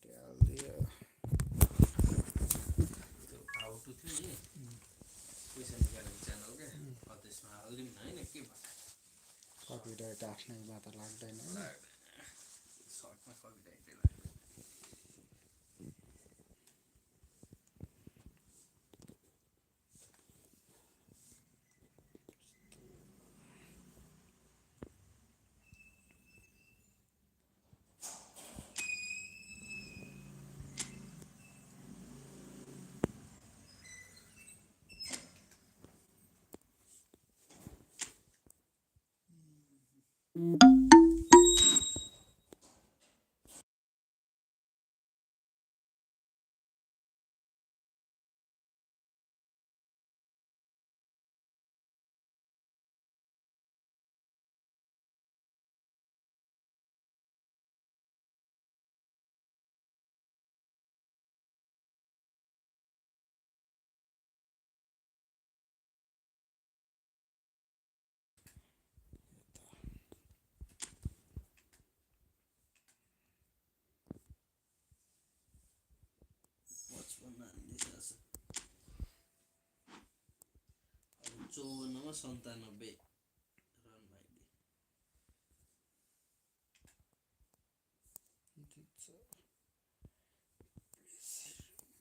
Variety हालिदियो त्यो how to थियो नि पैसा निकालेको च्यानल क्या त्यसमा हालिदिउँ न होइन के भन्नु कपिराइट आफ्नैमा त लाग्दैन सर्टमा कपिराइटै लाग्दैन अब 54मा 97 रन भाइले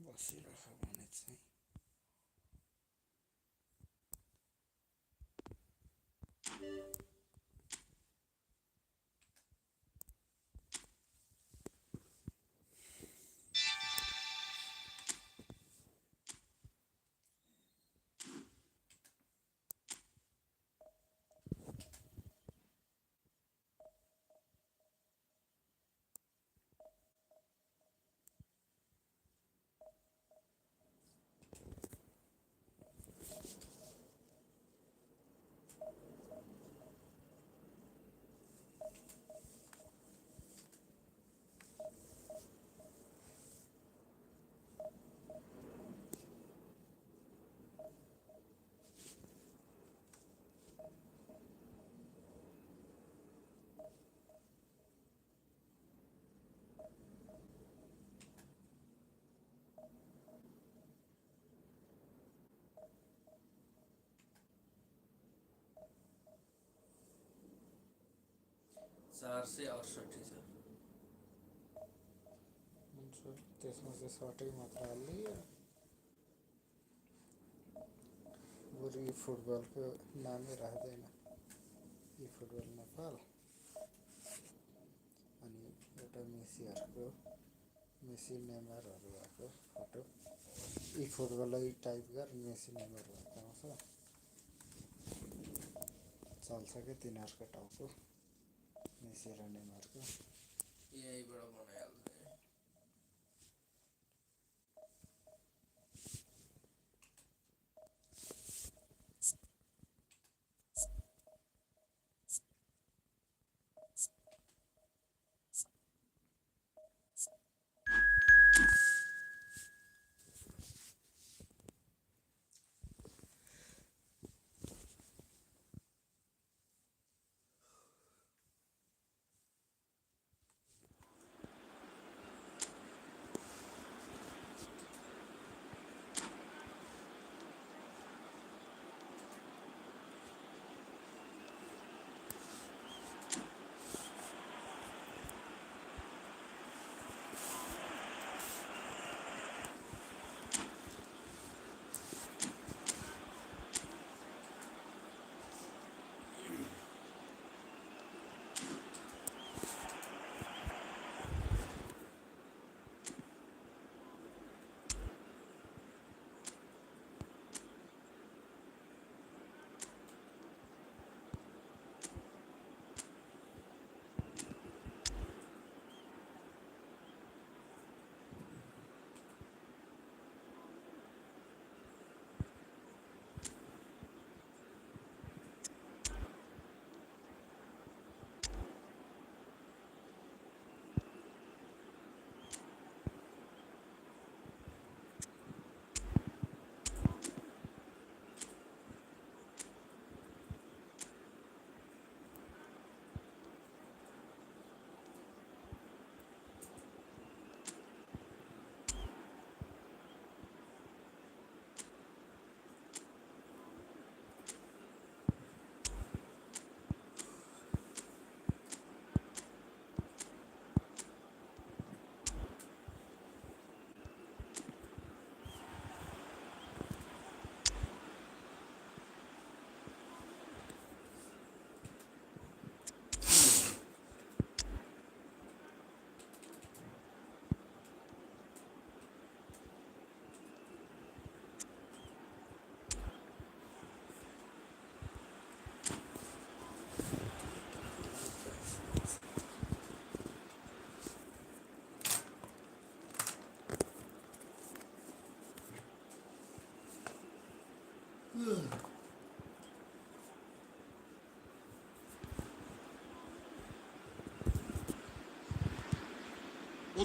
बसिरह भने चाहिँ छ 468 छ हुन्छ त्यसमा चाहिँ सर्टै मात्र हालिदियो बरु फुटबलको नामै राख्दैन फुटबल नेपाल अनि एउटा मेसी नेमारहरू भएको फोटो फुटबलै टाइप गर मेसी नेमार भएको आउँछ चल्छ क्या तिनीहरूको टाउको मेसी र नेमारको यहीँबाट बनाइहाल्छ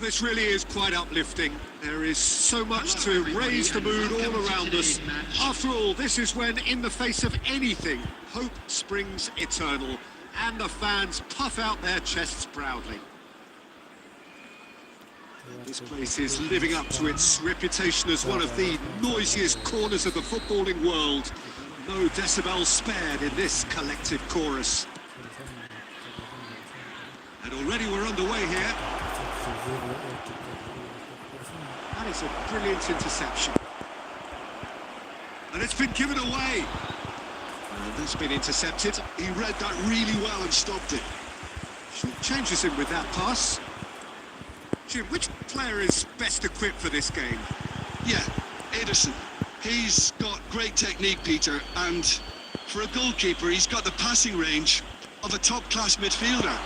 Well, this really is quite uplifting. There is so much to raise the mood all around us. After all, this is when, in the face of anything, hope springs eternal, and the fans puff out their chests proudly. This place is living up to its reputation as one of the noisiest corners of the footballing world. No decibels spared in this collective chorus. And already we're underway here. That is a brilliant interception. And it's been given away. And that's been intercepted. He read that really well and stopped it. Changes him with that pass. Jim, which player is best equipped for this game? Yeah, Ederson. He's got great technique, Peter, and for a goalkeeper, he's got the passing range of a top-class midfielder.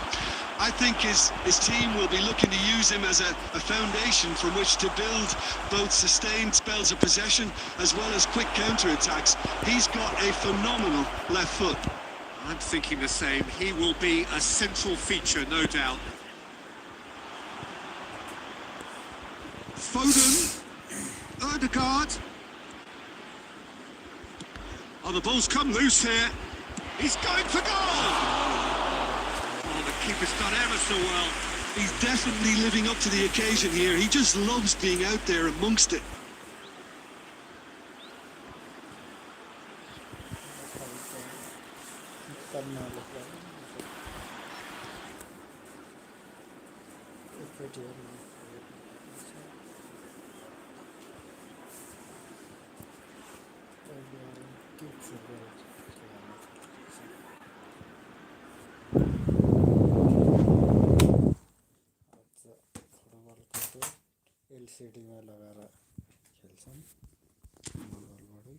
I think his team will be looking to use him as a foundation from which to build both sustained spells of possession as well as quick counter-attacks. He's got a phenomenal left foot. I'm thinking the same. He will be a central feature, no doubt. Foden, Odegaard. Oh, the ball's come loose here. He's going for goal! Keeper's done ever so well. He's definitely living up to the occasion here. He just loves being out there amongst it. LCD में लगाएर खेल्छन् मोबाइलबाटै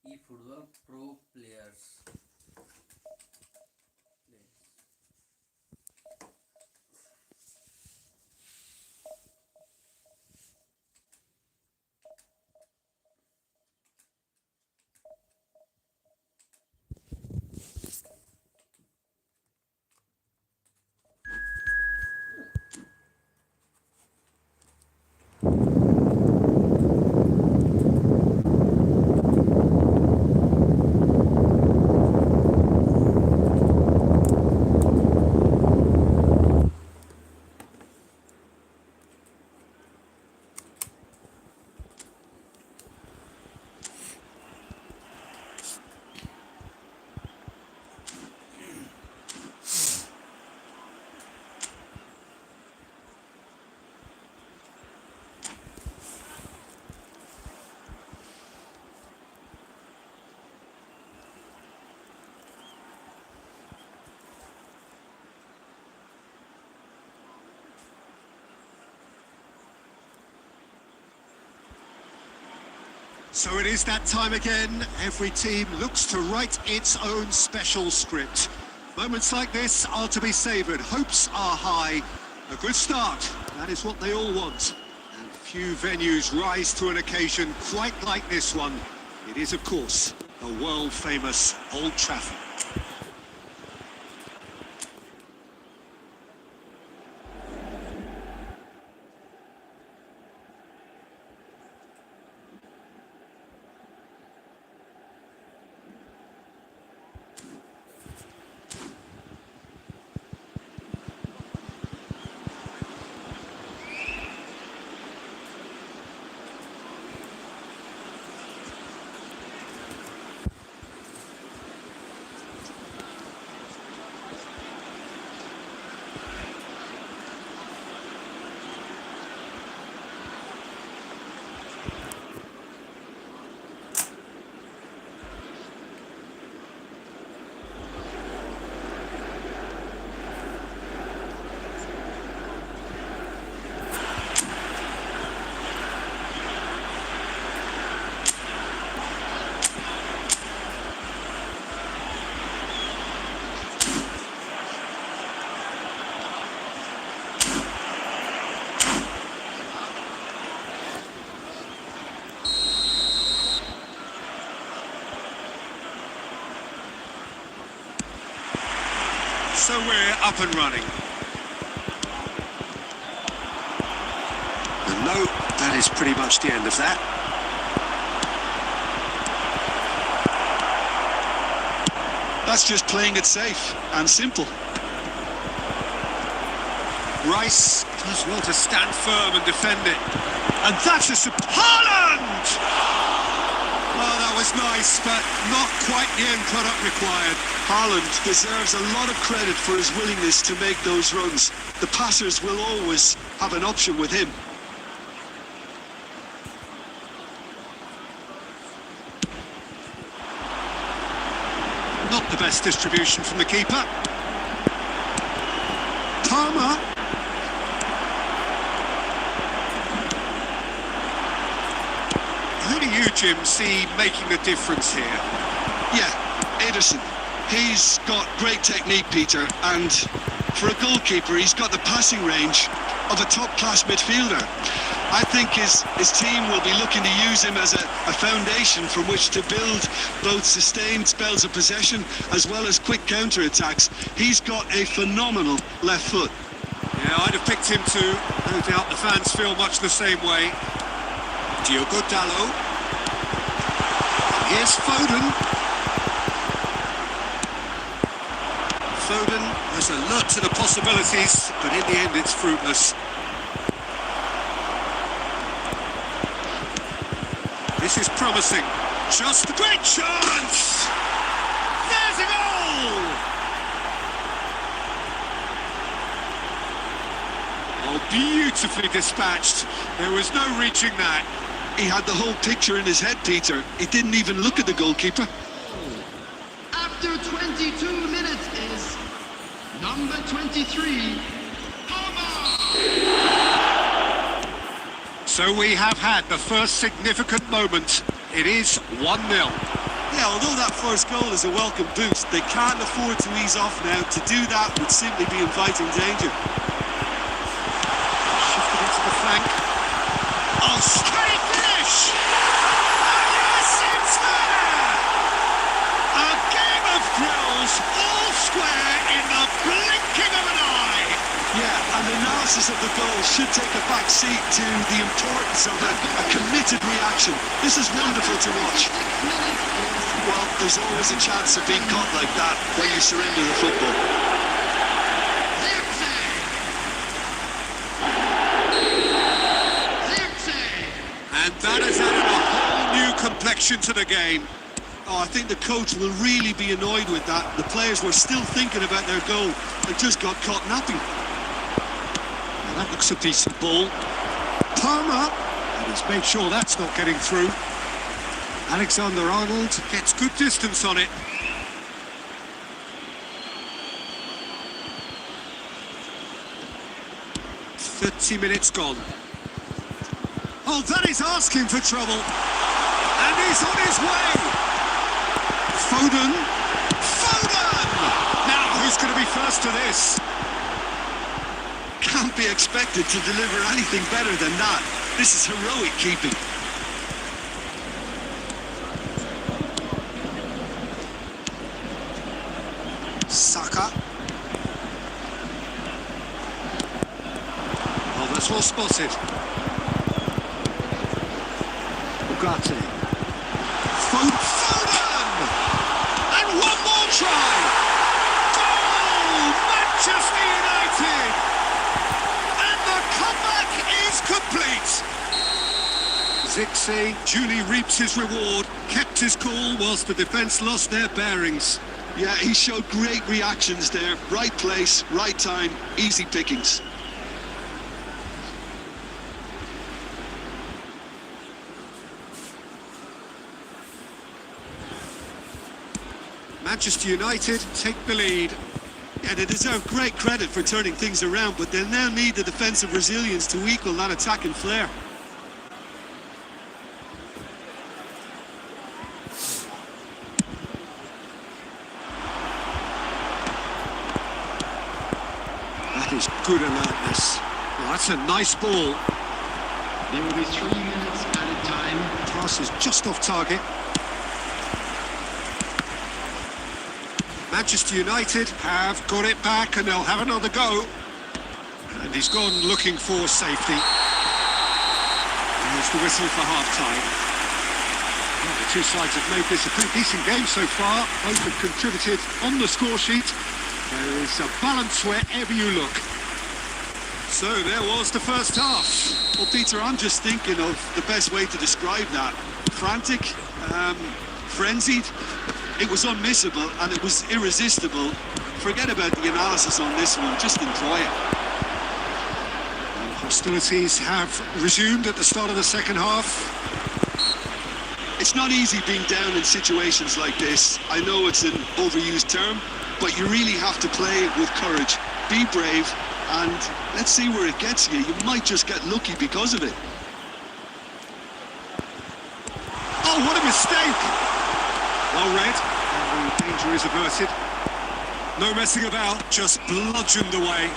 eFootball Pro players. So it is that time again. Every team looks to write its own special script. Moments like this are to be savoured. Hopes are high. A good start. That is what they all want. And few venues rise to an occasion quite like this one. It is, of course, the world-famous Old Trafford. So we're up and running. And no, that is pretty much the end of that. That's just playing it safe and simple. Rice does well to stand firm and defend it. And that's a... Haaland! Oh, that was nice, but not quite the end product required. Haaland deserves a lot of credit for his willingness to make those runs. The passers will always have an option with him. Not the best distribution from the keeper. Palmer. Who do you, Jim, see making the difference here? Yeah, Ederson. He's got great technique, Peter, and for a goalkeeper, he's got the passing range of a top-class midfielder. I think his team will be looking to use him as a foundation from which to build both sustained spells of possession as well as quick counter-attacks. He's got a phenomenal left foot. Yeah, I'd have picked him too. No doubt the fans feel much the same way. Diogo Dalot. Here's Foden. Foden was alert to the possibilities, but in the end it's fruitless. This is promising. Just a great chance! There's a goal! Oh, beautifully dispatched. There was no reaching that. He had the whole picture in his head, Peter. He didn't even look at the goalkeeper. After 22 minutes is number 23, So we have had the first significant moment. It is 1-0. Yeah, although that first goal is a welcome boost, they can't afford to ease off now. To do that would simply be inviting danger. Shifted into the flank. Oh, straight finish! Oh, yes, it's there! A game of thrills, all square in the blinking of an eye. Yeah, and analysis of the goal should take a back seat to the importance of a committed reaction. This is wonderful to watch. Well, there's always a chance of being caught like that when you surrender the football. And that has added a whole new complexion to the game. Oh, I think the coach will really be annoyed with that. The players were still thinking about their goal. They just got caught napping. Well, that looks a decent ball. Palmer. And he's made sure that's not getting through. Alexander-Arnold gets good distance on it. "30 minutes gone. Oh, that is asking for trouble. And he's on his way. Foden. Foden! Now, who's first to this. Can't be expected to deliver anything better than that. This is heroic keeping. Saka. Oh, that's well spotted. Ugarte. Foden! And one more try! Goal! Manchester United! And the comeback is complete! Zirkzee duly reaps his reward, kept his cool whilst the defence lost their bearings. Yeah, he showed great reactions there. Right place, right time, easy pickings. Manchester United take the lead. Yeah, they deserve great credit for turning things around, but they'll now need the defensive resilience to equal that attacking flair. That is good alertness. Well, that's a nice ball. There will be 3 minutes added time. Pass is just off target. Manchester United have got it back and they'll have another go. And he's gone looking for safety. And there's the whistle for half-time. Well, the two sides have made this a pretty decent game so far. Both have contributed on the score sheet. There is a balance wherever you look. So there was the first half. Well, Peter, I'm just thinking of the best way to describe that. Frantic, frenzied. It was unmissable and it was irresistible. Forget about the analysis on this one, just enjoy it. And hostilities have resumed at the start of the second half. It's not easy being down in situations like this. I know it's an overused term, but you really have to play it with courage. Be brave and let's see where it gets you. You might just get lucky because of it. Oh, what a mistake! Well read, and the danger is averted. No messing about, just bludgeoned away.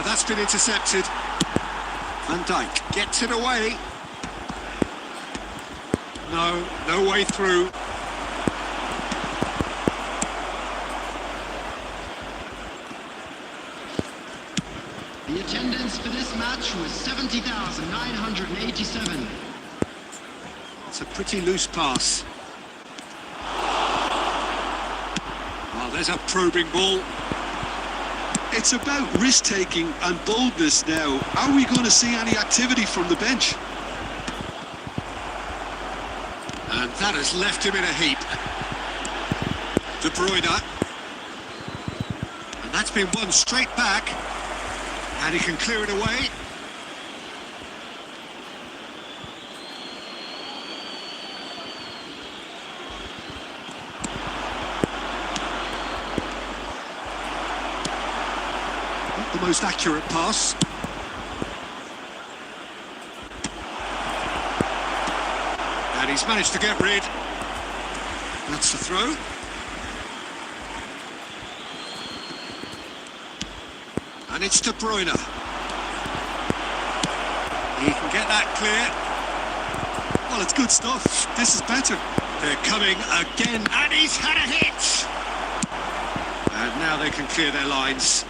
That's been intercepted. Van Dijk gets it away. No way through. The attendance for this match was 70,987. It's a pretty loose pass. Oh, there's a probing ball. It's about risk-taking and boldness now. Are we going to see any activity from the bench? And that has left him in a heap. De Bruyne. And that's been won straight back. And he can clear it away. Not the most accurate pass. And he's managed to get rid. That's the throw. And it's De Bruyne. He can get that clear. Well, it's good stuff. This is better. They're coming again, and he's had a hit! And now they can clear their lines.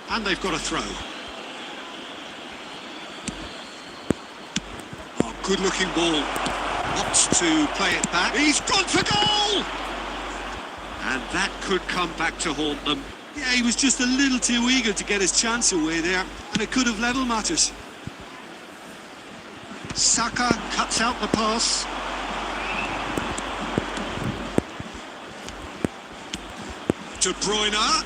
And they've got a throw. Oh, good-looking ball. Wants to play it back. He's gone for goal! And that could come back to haunt them. Yeah, he was just a little too eager to get his chance away there, and it could have level matters. Saka cuts out the pass. De Bruyne.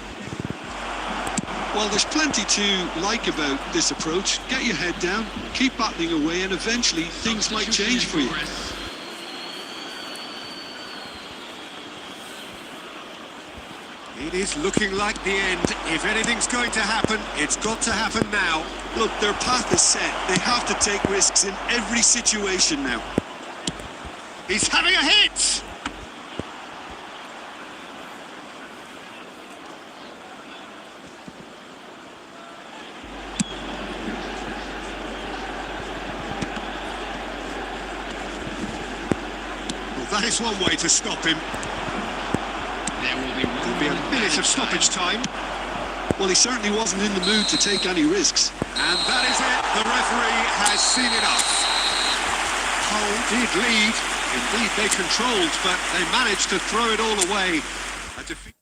Well, there's plenty to like about this approach. Get your head down, keep battling away, and eventually things might change for you. It is looking like the end. If anything's going to happen, it's got to happen now. Look, their path is set. They have to take risks in every situation now. He's having a hit! Well, that is one way to stop him. There will be There'll be a minute of stoppage time. Well, he certainly wasn't in the mood to take any risks. And that is it. The referee has seen enough. Hull did lead. Indeed, they controlled, but they managed to throw it all away. A defeat.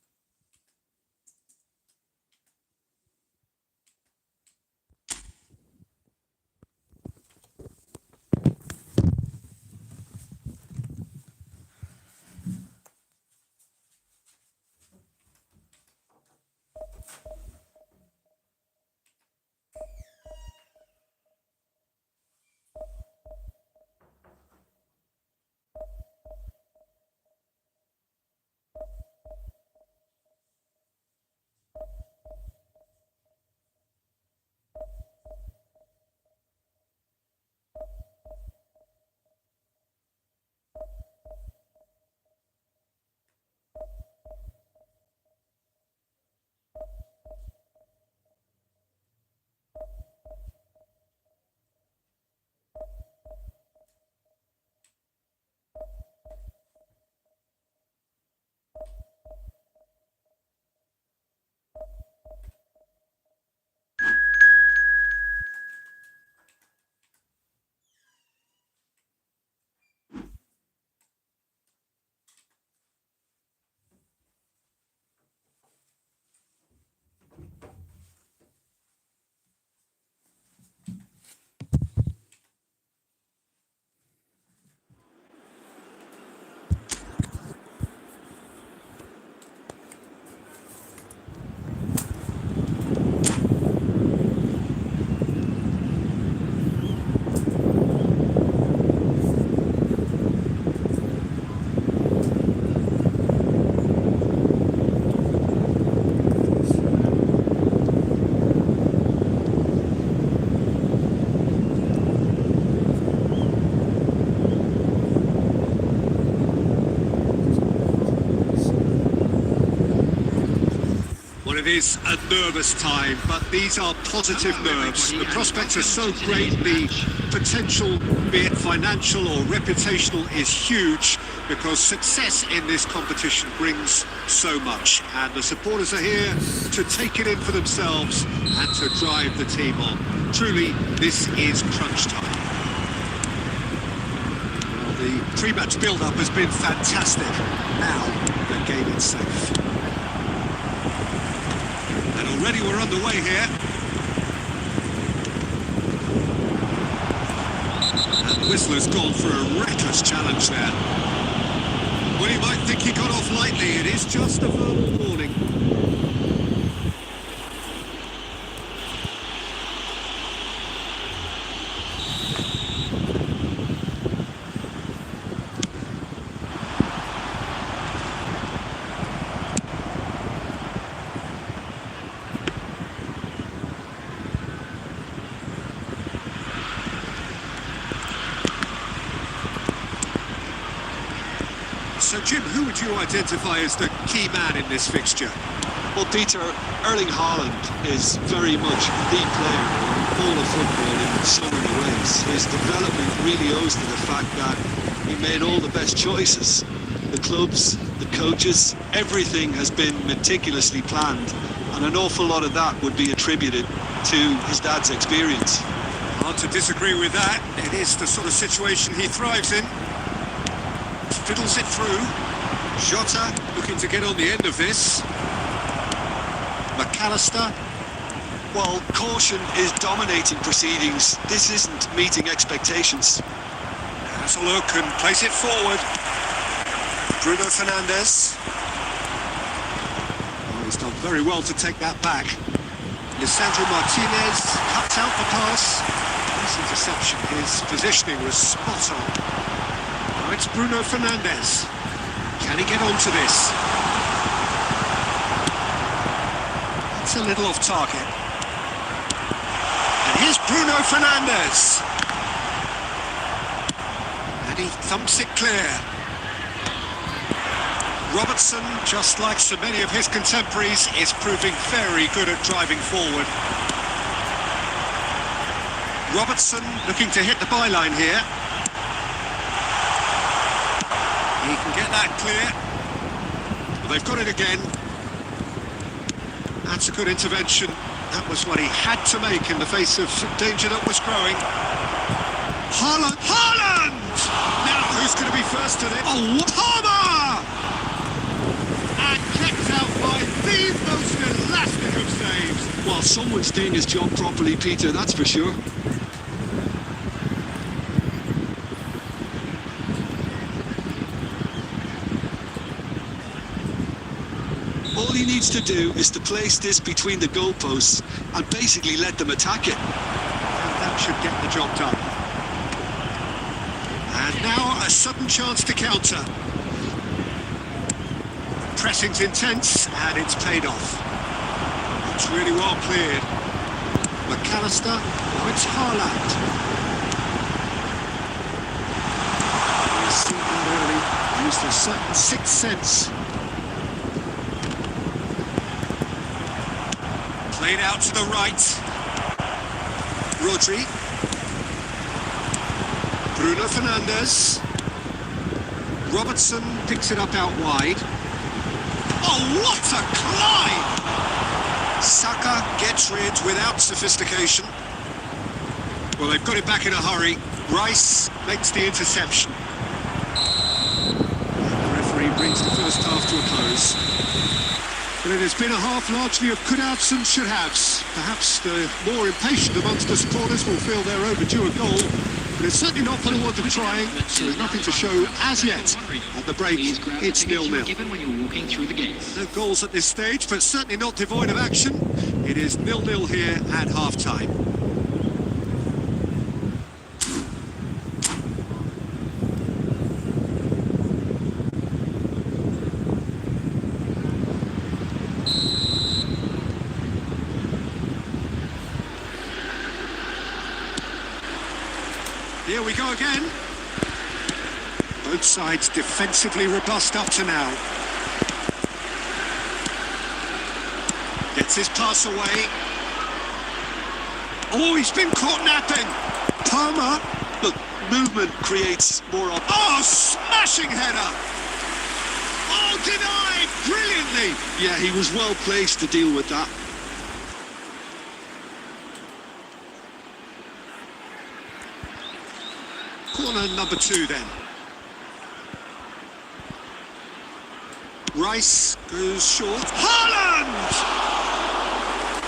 It is a nervous time, but these are positive nerves. The prospects are so great, the potential, be it financial or reputational, is huge because success in this competition brings so much. And the supporters are here to take it in for themselves and to drive the team on. Truly, this is crunch time. Well, the pre-match build-up has been fantastic. Now, the game is safe. Already we're underway here. And the whistler's gone for a reckless challenge there. Well, you might think he got off lightly. It is just a verbal warning. So, Jim, who would you identify as the key man in this fixture? Well, Peter, Erling Haaland is very much the player in all of football in so many ways. His development really owes to the fact that he made all the best choices. The clubs, the coaches, everything has been meticulously planned, and an awful lot of that would be attributed to his dad's experience. Hard to disagree with that. It is the sort of situation he thrives in. Fiddles it through. Jota looking to get on the end of this. McAllister. Well, caution is dominating proceedings. This isn't meeting expectations. Has a look and plays it forward. Bruno Fernandes. Oh, he's done very well to take that back. Lisandro Martinez cuts out the pass. Nice interception. His positioning was spot on. Now it's Bruno Fernandes. Can he get onto this? It's a little off target. And here's Bruno Fernandes. And he thumps it clear. Robertson, just like so many of his contemporaries, is proving very good at driving forward. Robertson looking to hit the byline here. He can get that clear. Well, they've got it again. That's a good intervention. That was what he had to make in the face of danger that was growing. Haaland! Haaland! Now who's going to be first to this? Oh, Palmer! And kept out by the most elastic of saves. Well, someone's doing his job properly, Peter, that's for sure. All he needs to do is to place this between the goalposts and basically let them attack it. And that should get the job done. And now a sudden chance to counter. Pressing's intense and it's paid off. It's really well cleared. McAllister, now it's Haaland. He's seen that early, used a certain sixth sense. Played out to the right. Rodri. Bruno Fernandes. Robertson picks it up out wide. Oh, what a climb! Saka gets rid without sophistication. Well, they've got it back in a hurry. Rice makes the interception. The referee brings the first half to a close. But it has been a half largely of could-haves and should-haves. Perhaps the more impatient amongst the supporters will feel they're overdue a goal, but it's certainly not for the want of trying, so there's nothing to show as yet. At the break, it's 0-0. No goals at this stage, but certainly not devoid of action. It is 0-0 here at half-time. Here we go again. Both sides defensively robust up to now. Gets his pass away. Oh, he's been caught napping. Palmer. Look, movement creates more of... Oh, smashing header. Oh, denied brilliantly. Yeah, he was well placed to deal with that. Corner number 2 then. Rice goes short. Haaland!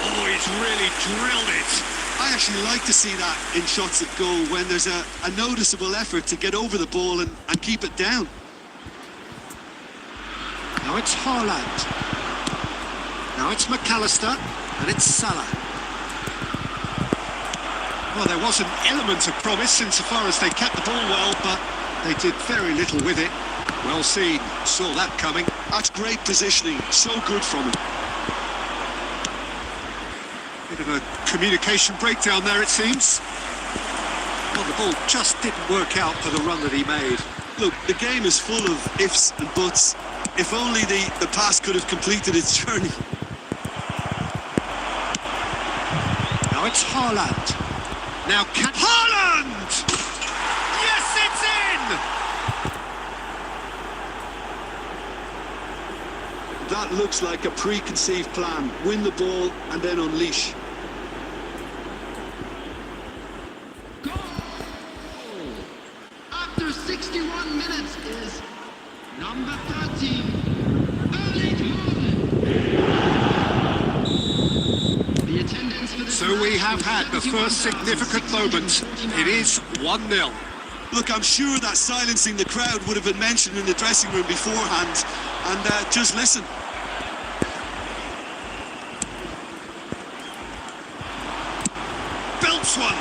Oh, he's really drilled it. I actually like to see that in shots at goal when there's a noticeable effort to get over the ball and keep it down. Now it's Haaland. Now it's McAllister. And it's Salah. Well, there was an element of promise insofar as they kept the ball well, but they did very little with it. Well seen, saw that coming. That's great positioning, so good from him. Bit of a communication breakdown there, it seems. Well, the ball just didn't work out for the run that he made. Look, the game is full of ifs and buts. If only the pass could have completed its journey. Now it's Haaland. Now can... Haaland! Yes, it's in! That looks like a preconceived plan. Win the ball and then unleash. Goal! After 61 minutes is number 13, Erling Haaland. The attendance for this So we have had the match first significant moment. It is 1-0. Look, I'm sure that silencing the crowd would have been mentioned in the dressing room beforehand. And just listen. Belts one.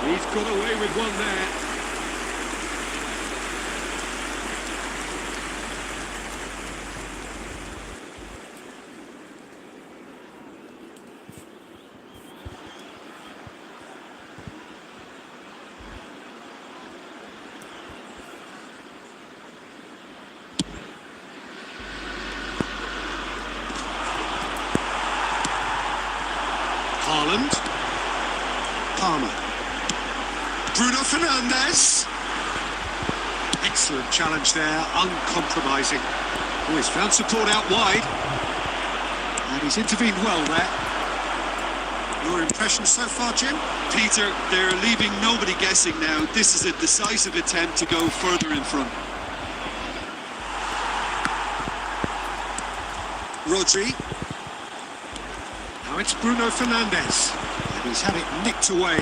He's got away with one there. Palmer. Bruno Fernandes. Excellent challenge there, uncompromising. Oh, he's found support out wide. And he's intervened well there. Your impression so far, Jim? Peter, they're leaving nobody guessing now. This is a decisive attempt to go further in front. Rodri. Now it's Bruno Fernandes. And he's had it nicked away.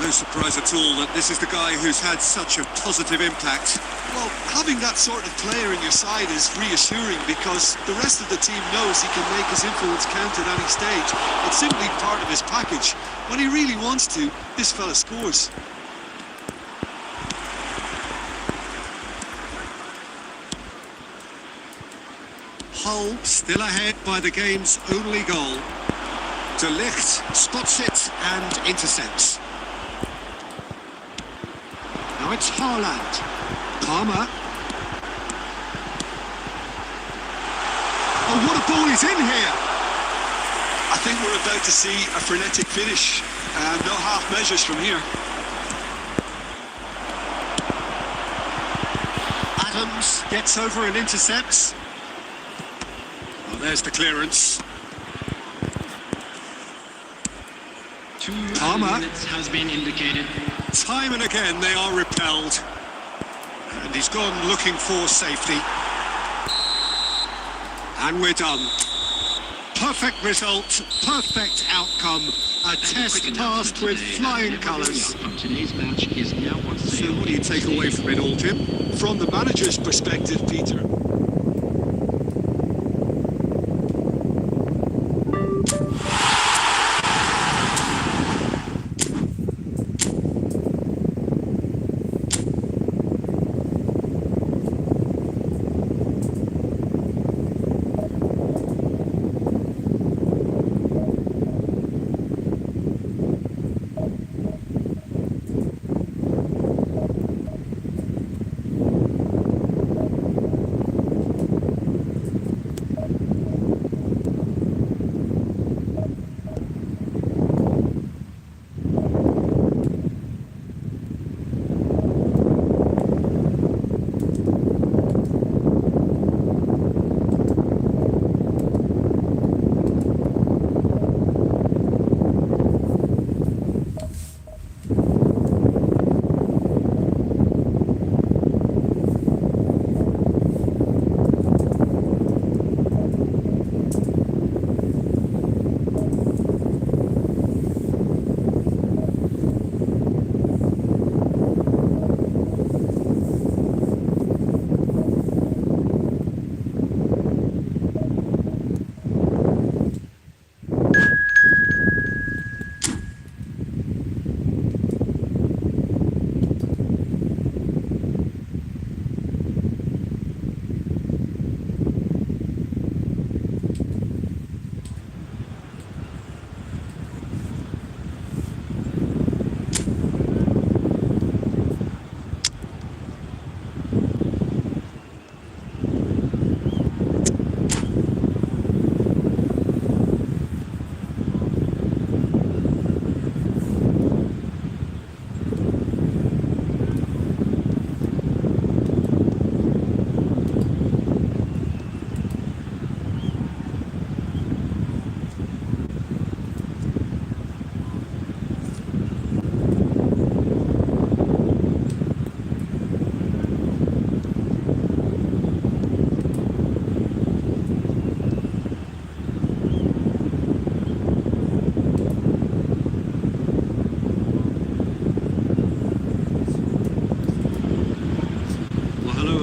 No surprise at all that this is the guy who's had such a positive impact. Well, having that sort of player in your side is reassuring because the rest of the team knows he can make his influence count at any stage. It's simply part of his package. When he really wants to, this fella scores. Hull still ahead by the game's only goal. De Ligt spots it and intercepts. Now it's Haaland. Palmer. Oh, what a ball is in here! I think we're about to see a frenetic finish. No half measures from here. Adams gets over and intercepts. Well, there's the clearance. 2 Palmer. minutes has been indicated. Time and again they are repelled. And he's gone looking for safety. And we're done. Perfect result, perfect outcome. A test passed with flying colours. From today's match is now on So sale. what do you take away from it all, Jim? From the manager's perspective, Peter,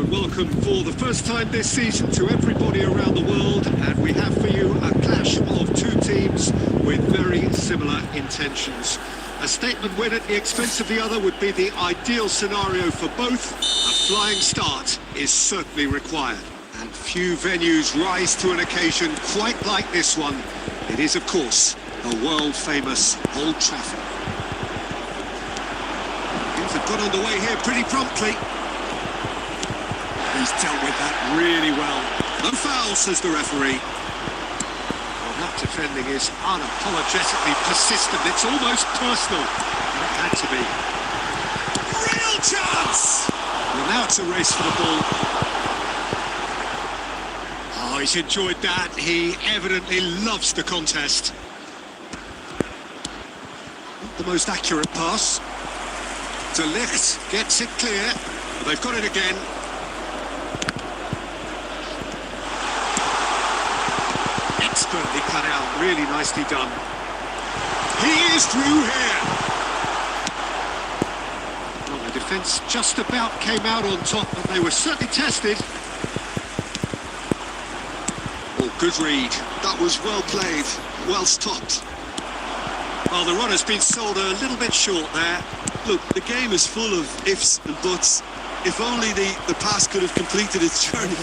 welcome for the first time this season to everybody around the world, and we have for you a clash of two teams with very similar intentions. A statement win at the expense of the other would be the ideal scenario for both. A flying start is certainly required, and few venues rise to an occasion quite like this one. It is, of course, the world-famous Old Trafford. Things have got underway here pretty promptly. He's dealt with that really well. No foul, says the referee. Well, that defending is unapologetically persistent. It's almost personal. It had to be. Real chance! Well, now it's a race for the ball. Oh, he's enjoyed that. He evidently loves the contest. Not the most accurate pass. De Ligt gets it clear. But they've got it again. Expertly cut out, really nicely done. He is through here. Well, the defence just about came out on top, but they were certainly tested. Oh, good read. That was well played, well stopped. Well, the run has been sold a little bit short there. Look, the game is full of ifs and buts. If only the pass could have completed its journey.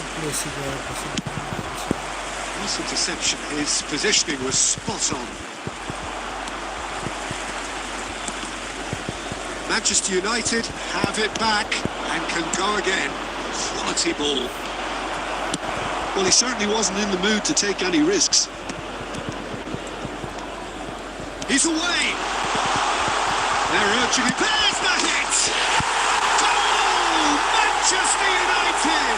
Nice interception. His positioning was spot on. Manchester United have it back and can go again. Quality ball. Well, he certainly wasn't in the mood to take any risks. He's away. They're urging it. There's the hit! Goal! Manchester United!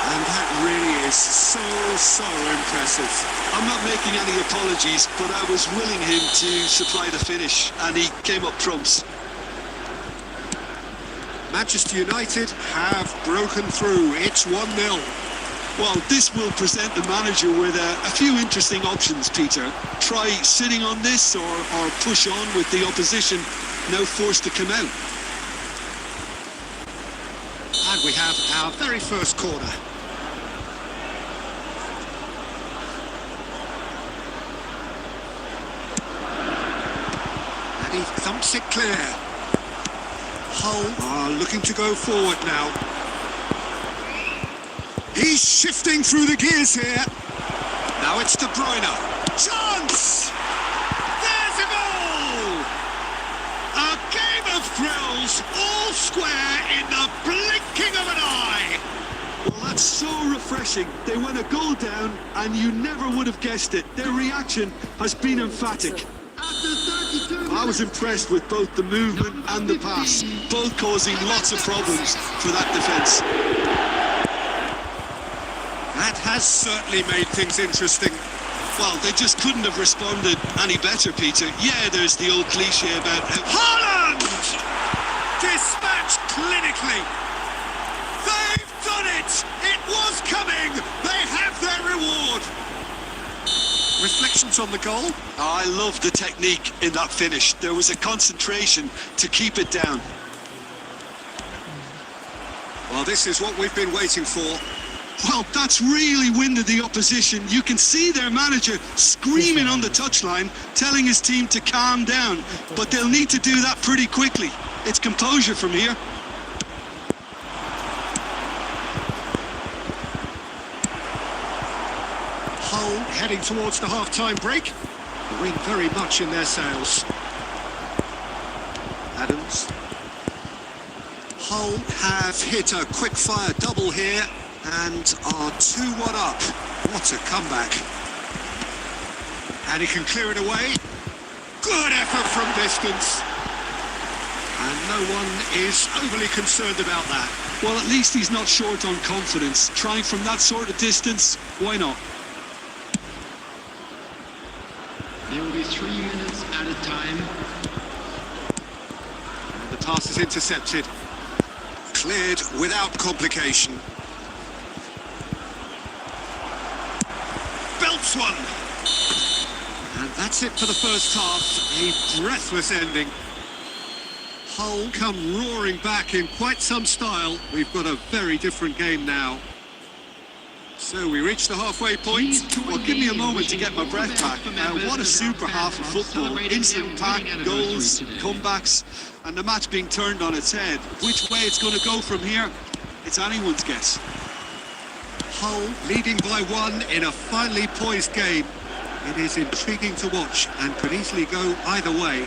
And that really is so impressive. I'm not making any apologies, but I was willing him to supply the finish, and he came up trumps. Manchester United have broken through. It's 1-0. Well, this will present the manager with a few interesting options, Peter. Try sitting on this or push on with the opposition now forced to come out. And we have our very first corner. And he thumps it clear. Hull are looking to go forward now. He's shifting through the gears here. Now it's De Bruyne. Chance! There's a goal! A game of thrills, all square in the blinking of an eye. Well, that's so refreshing. They went a goal down, and you never would have guessed it. Their reaction has been emphatic. I was impressed with both the movement and the pass, both causing lots of problems for that defence. That has certainly made things interesting. Well, they just couldn't have responded any better, Peter. Yeah, there's the old cliche about Haaland! Dispatched clinically. They've done it! It was coming! They have their reward! Reflections on the goal? I love the technique in that finish. There was a concentration to keep it down. Well, this is what we've been waiting for. Well, that's really winded the opposition. You can see their manager screaming on the touchline, telling his team to calm down. But they'll need to do that pretty quickly. It's composure from here. Hull heading towards the half-time break. The wind very much in their sails. Adams. Hull have hit a quick-fire double here and are 2-1 up. What a comeback. And he can clear it away. Good effort from distance. And no one is overly concerned about that. Well, at least he's not short on confidence. Trying from that sort of distance, why not? There will be 3 minutes at a time. And the pass is intercepted. Cleared without complication. Belts one. And that's it for the first half. A breathless ending. Hull come roaring back in quite some style. We've got a very different game now. So we reach the halfway point. Well, give me a moment to get my breath back. What a super half of football. Instant pack, goals, comebacks, and the match being turned on its head. Which way it's going to go from here, it's anyone's guess. Hull leading by 1 in a finely poised game. It is intriguing to watch and could easily go either way.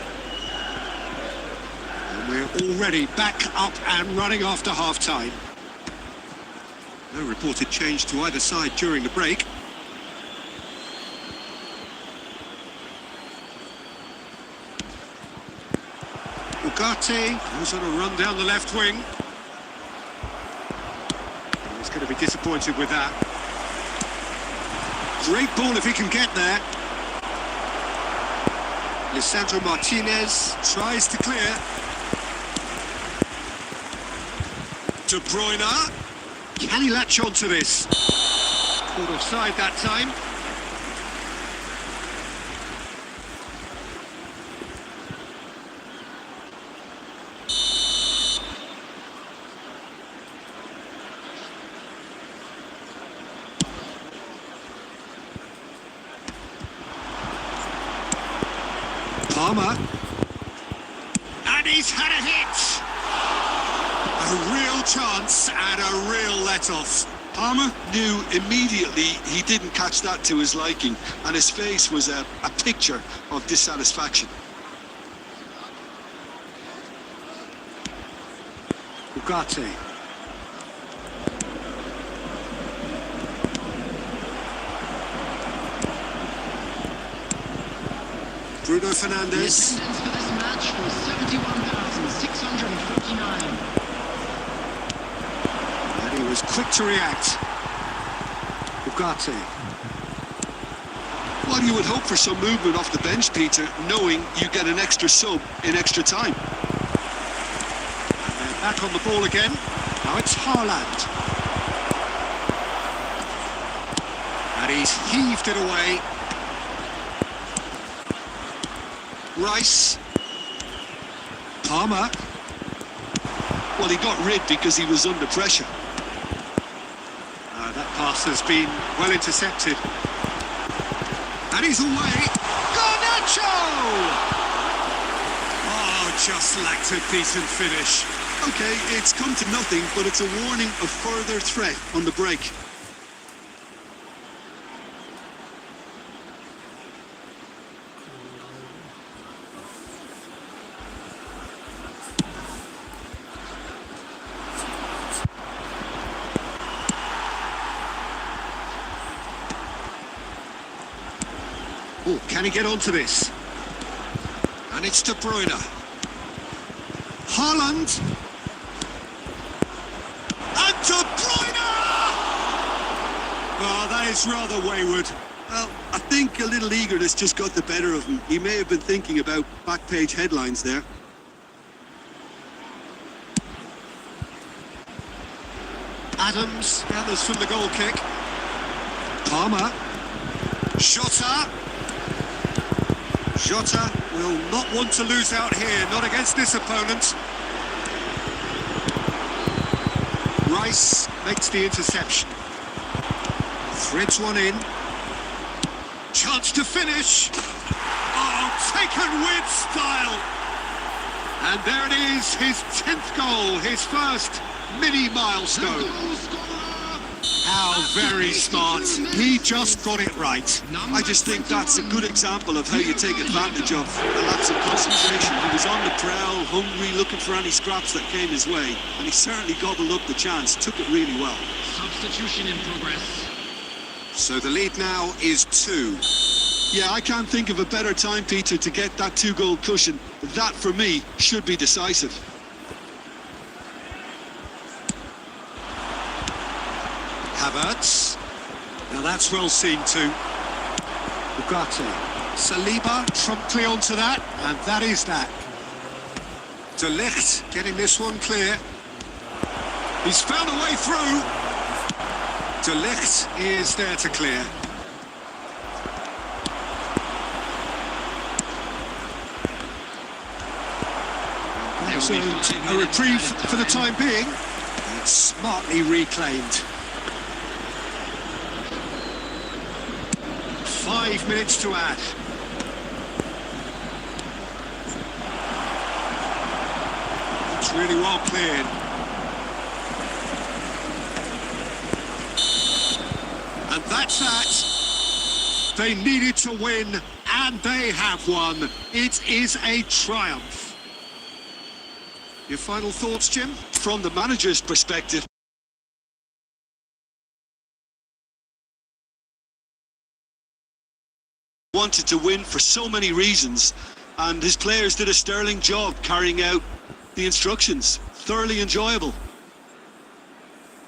And we're already back up and running after half-time. No reported change to either side during the break. Ugarte goes on a run down the left wing. He's going to be disappointed with that. Great ball if he can get there. Lisandro Martinez tries to clear. De Bruyne. Can he latch on to this? Caught offside that time. Palmer. And he's had a hit! A real chance and a real let-off. Palmer knew immediately he didn't catch that to his liking, and his face was a picture of dissatisfaction. Ugarte. Bruno The Fernandes. attendance for this match was 71,649. And he was quick to react. Ugarte. Well, you would hope for some movement off the bench, Peter, knowing you get an extra sub in extra time. And they're back on the ball again. Now it's Haaland. And he's heaved it away. Rice. Palmer. Well, he got rid because he was under pressure. That pass has been well intercepted. And he's away. Garnacho! Oh, just lacked a decent finish. Okay, it's come to nothing, but it's a warning of further threat on the break. Oh, can he get onto this? And it's De Bruyne. Haaland. And De Bruyne! Oh, that is rather wayward. Well, I think a little eagerness just got the better of him. He may have been thinking about back page headlines there. Adams gathers from the goal kick. Palmer. Jota. Jota will not want to lose out here, not against this opponent. Rice makes the interception. Threads one in. Chance to finish. Oh, taken with style. And there it is, his 10th goal, his first mini milestone. How very smart. He just got it right. I just think that's a good example of how you take advantage of a lapse of concentration. He was on the prowl, hungry, looking for any scraps that came his way, and he certainly gobbled up the chance, took it really well. Substitution in progress. So the lead now is 2. Yeah, I can't think of a better time, Peter, to get that 2-goal cushion. That, for me, should be decisive. Havertz. Now that's well seen too. Ugarte. Saliba promptly onto that, and that is that. De Ligt getting this one clear. He's found a way through. De Ligt is there to clear. So a reprieve for the time being. It's smartly reclaimed. 5 minutes to add. It's really well cleared. And that's that. They needed to win, and they have won. It is a triumph. Your final thoughts, Jim? From the manager's perspective, wanted to win for so many reasons, and his players did a sterling job carrying out the instructions. Thoroughly enjoyable.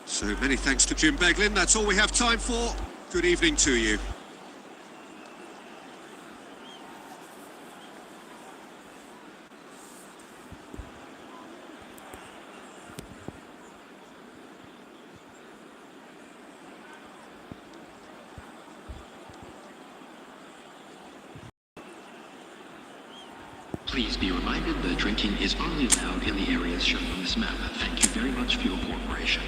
So many thanks to Jim Beglin. That's all we have time for. Good evening to you. Please be reminded that drinking is only allowed in the areas shown on this map. Thank you very much for your cooperation.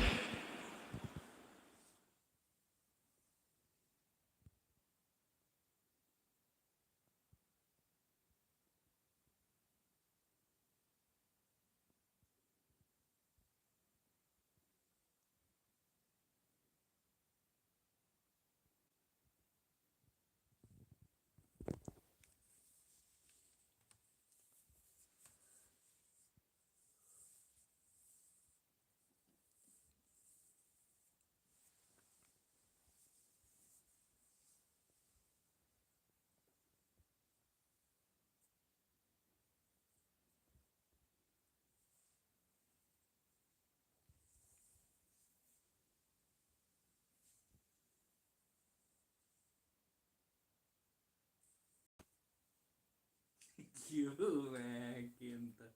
Cute, man. Quinta.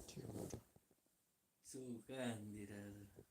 Timur. Sukan dirasa.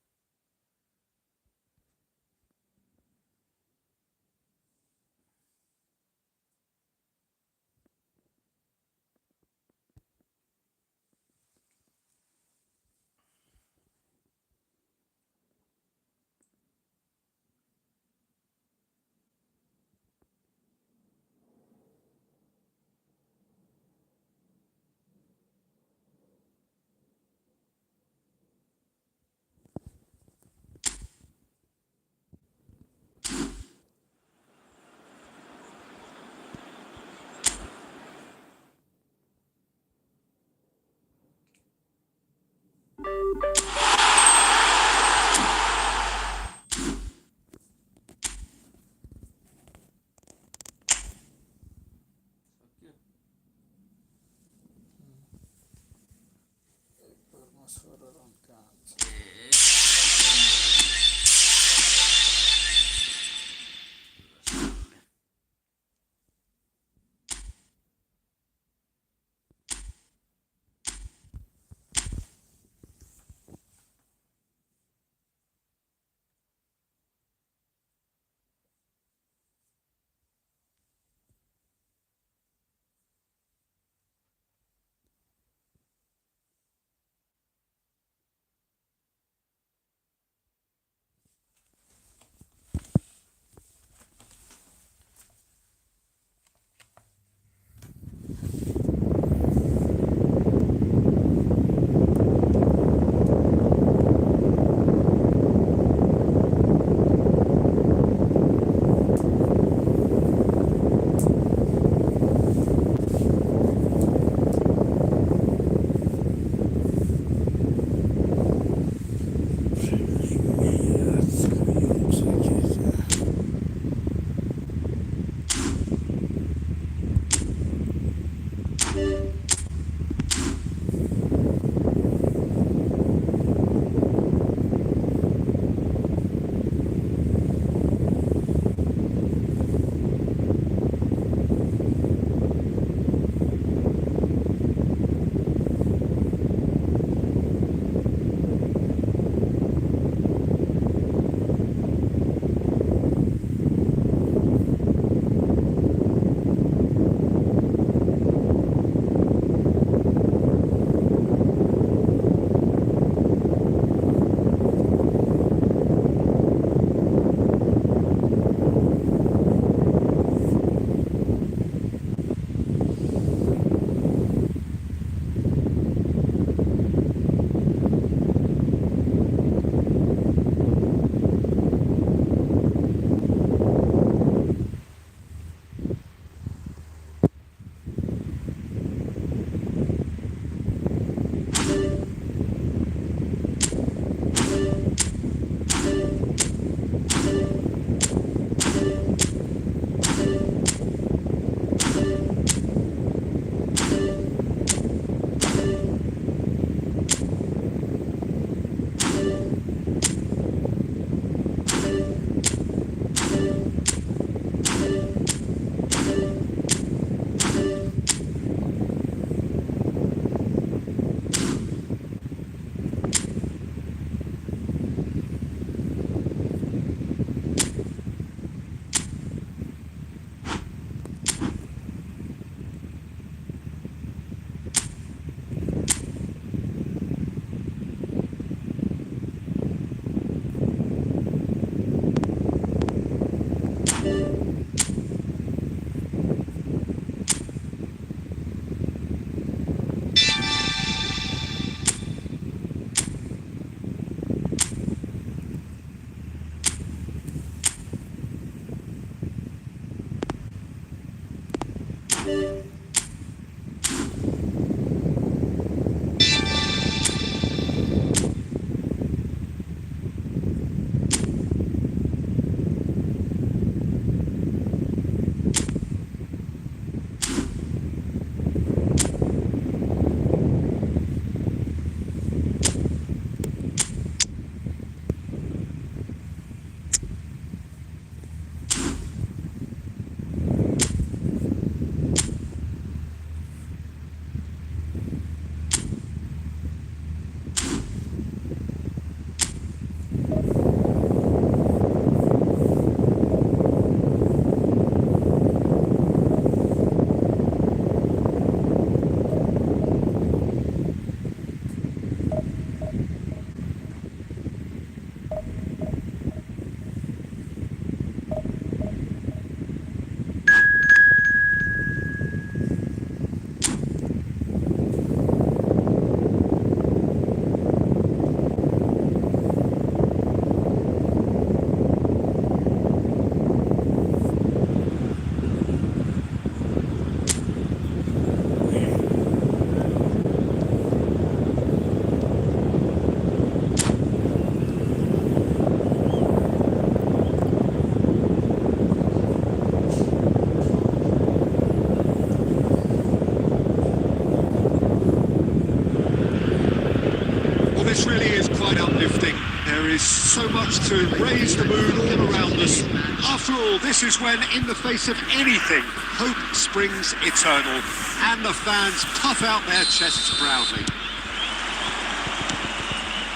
This really is quite uplifting. There is so much to raise the mood all around us. After all, this is when, in the face of anything, hope springs eternal, and the fans puff out their chests proudly.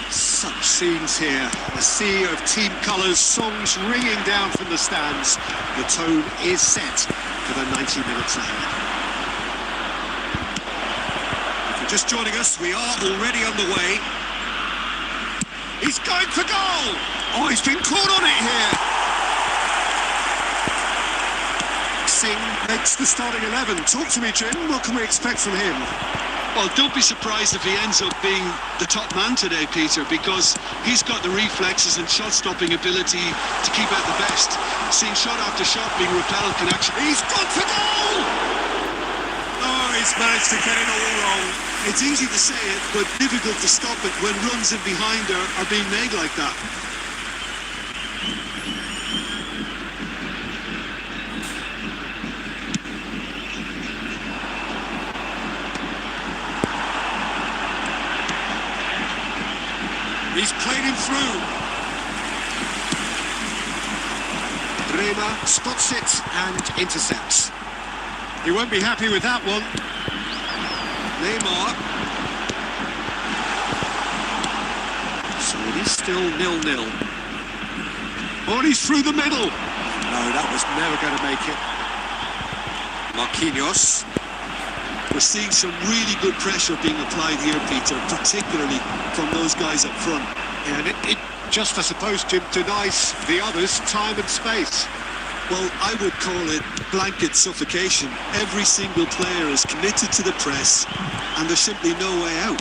Such scenes here. A sea of team colours, songs ringing down from the stands. The tone is set for the 90 minutes ahead. If you're just joining us, we are already underway. He's going for goal! Oh, he's been caught on it here! Singh makes the starting 11. Talk to me, Jim. What can we expect from him? Well, don't be surprised if he ends up being the top man today, Peter, because he's got the reflexes and shot-stopping ability to keep out the best. Seeing shot after shot being repelled can actually... He's gone for goal! Oh, he's managed to get it all wrong. It's easy to say it, but difficult to stop it when runs in behind are being made like that. He's played him through. Rema spots it and intercepts. He won't be happy with that one. Neymar. So it is still 0-0. Oh, and he's through the middle. No, that was never going to make it. Marquinhos. We're seeing some really good pressure being applied here, Peter, particularly from those guys up front. And it just, I suppose, Jim, denies the others time and space. Well, I would call it blanket suffocation. Every single player is committed to the press, and there's simply no way out.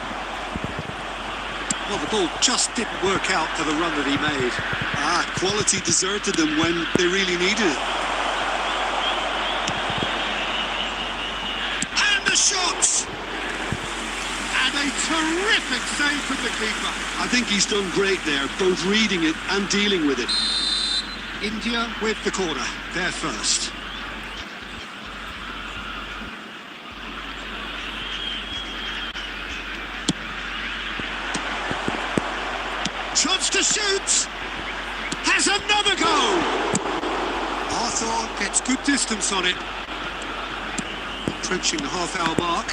Well, the ball just didn't work out for the run that he made. Quality deserted them when they really needed it. And the shots! And a terrific save from the keeper. I think he's done great there, both reading it and dealing with it. India with the corner, they're first. Chance to shoot! Has another goal! Arthur gets good distance on it. Approaching the half-hour mark.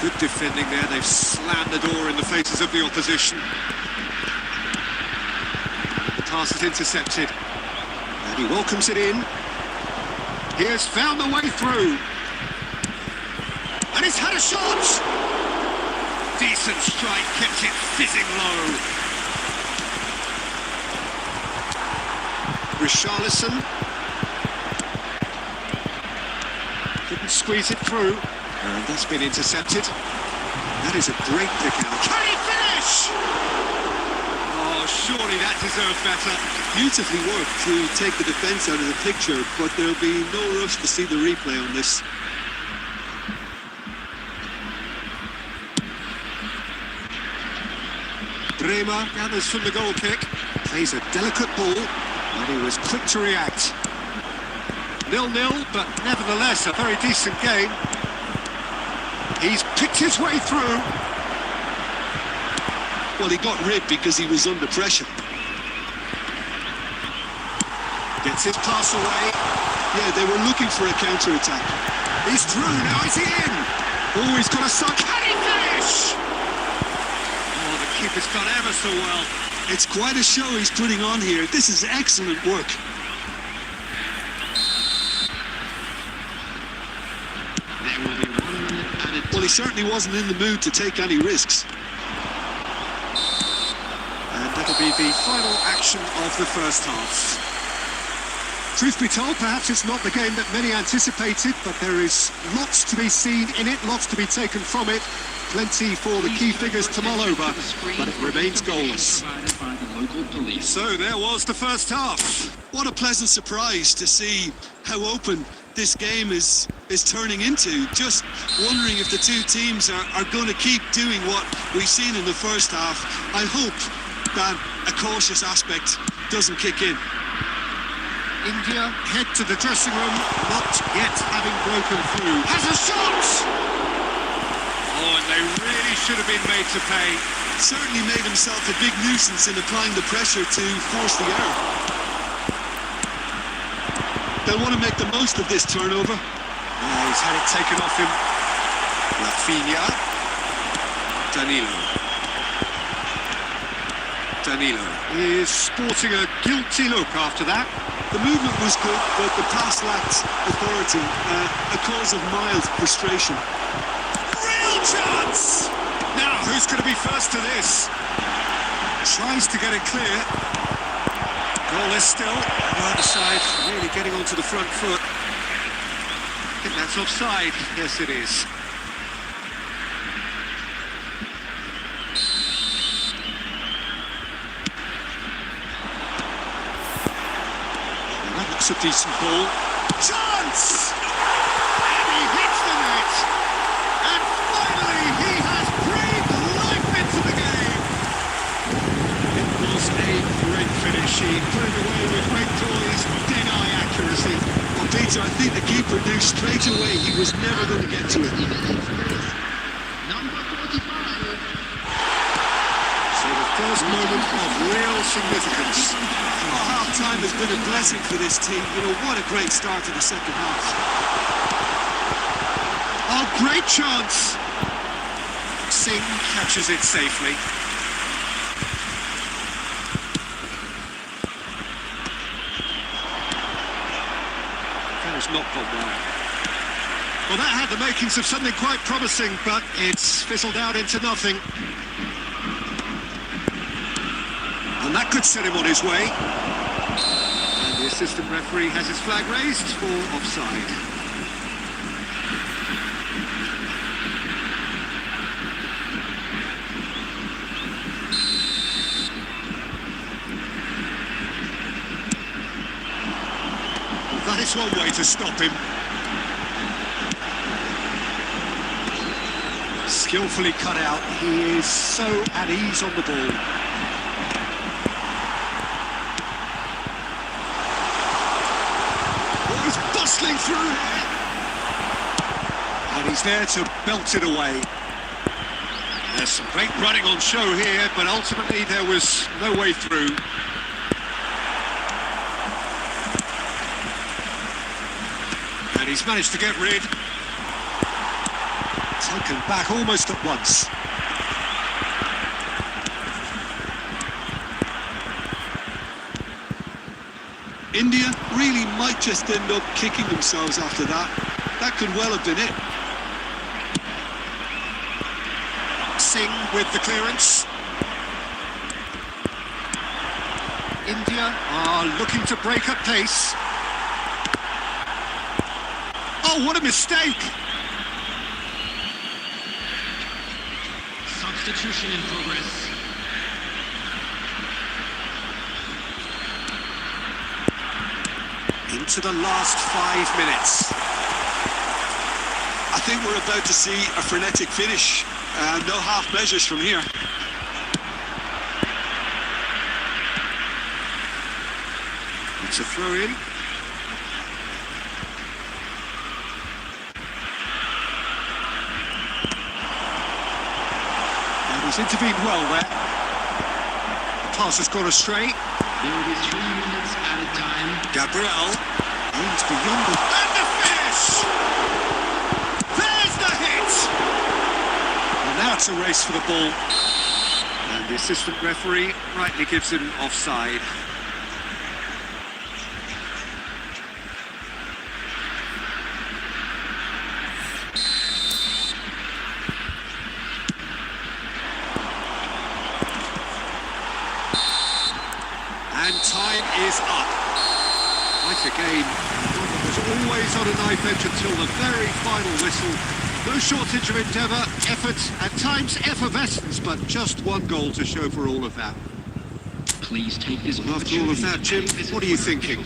Good defending there, they've slammed the door in the faces of the opposition. Pass is intercepted, and he welcomes it in. He has found the way through, and he's had a shot. Decent strike, kept it fizzing low. Richarlison couldn't squeeze it through, and that's been intercepted. That is a great pick out. Can he finish? surely that deserved better. Beautifully worked to take the defence out of the picture, but there'll be no rush to see the replay on this. Bremer gathers from the goal kick, plays a delicate ball, and he was quick to react. 0-0, but nevertheless a very decent game. He's picked his way through. Well, he got rid because he was under pressure. Gets his pass away. Yeah, they were looking for a counter-attack. He's through, now is he in? Oh, he's got a shot. Can he finish? Oh, the keeper's done ever so well. It's quite a show he's putting on here. This is excellent work. There will be 1 minute added Well, he time. certainly wasn't in the mood to take any risks. And that'll be the final action of the first half. Truth be told, perhaps it's not the game that many anticipated, but there is lots to be seen in it, lots to be taken from it. Plenty for the key figures to mull over, but it remains goalless. Provided by the local police. So there was the first half. What a pleasant surprise to see how open this game is turning into. Just wondering if the two teams are going to keep doing what we've seen in the first half. I hope that a cautious aspect doesn't kick in. India head to the dressing room, not yet having broken through. Has a shot! Oh, and they really should have been made to pay. Certainly made himself a big nuisance in applying the pressure to force the error. They'll want to make the most of this turnover. Oh, he's had it taken off him. Rafinha. Danilo is sporting a guilty look after that. The movement was good, but the pass lacked authority, a cause of mild frustration. Real chance! Now, who's going to be first to this? Tries to get it clear. Goalless still. The other side really getting onto the front foot. I think that's offside. Yes, it is. That looks a decent ball. Chance! And he hits the net! And finally he has breathed life into the game! It was a great finish. He put it away with great poise, dead-eye accuracy. Well, Peter, I think the keeper knew straight away he was never going to get to it. Number 45. So the first moment of real significance. Well, half-time has been a blessing for this team. You know, what a great start to the second half. Oh, great chance! Singh catches it safely. That has not gone well. Well, that had the makings of something quite promising, but it's fizzled out into nothing. And that could set him on his way. And the assistant referee has his flag raised for offside. That is one way to stop him. Skillfully cut out. He is so at ease on the ball. Oh, he's bustling through here. And he's there to belt it away. There's some great running on show here, but ultimately there was no way through. And he's managed to get rid. Taken back almost at once. India really might just end up kicking themselves after that. That could well have been it. Singh with the clearance. India are looking to break at pace. Oh, what a mistake! Substitution in progress. into the last 5 minutes. I think we're about to see a frenetic finish. No half measures from here. It's a throw in. And he's intervened well there. The pass has gone astray. There will be 3 minutes added time. Gabriel aims beyond the... And the finish! There's the hit! Well, now it's a race for the ball. And the assistant referee rightly gives him offside. And time is up. Quite a game. One that was always on a knife edge until the very final whistle. No shortage of endeavour, effort, at times effervescence, but just one goal to show for all of that. Please take this After all of that, Jim, what are you thinking?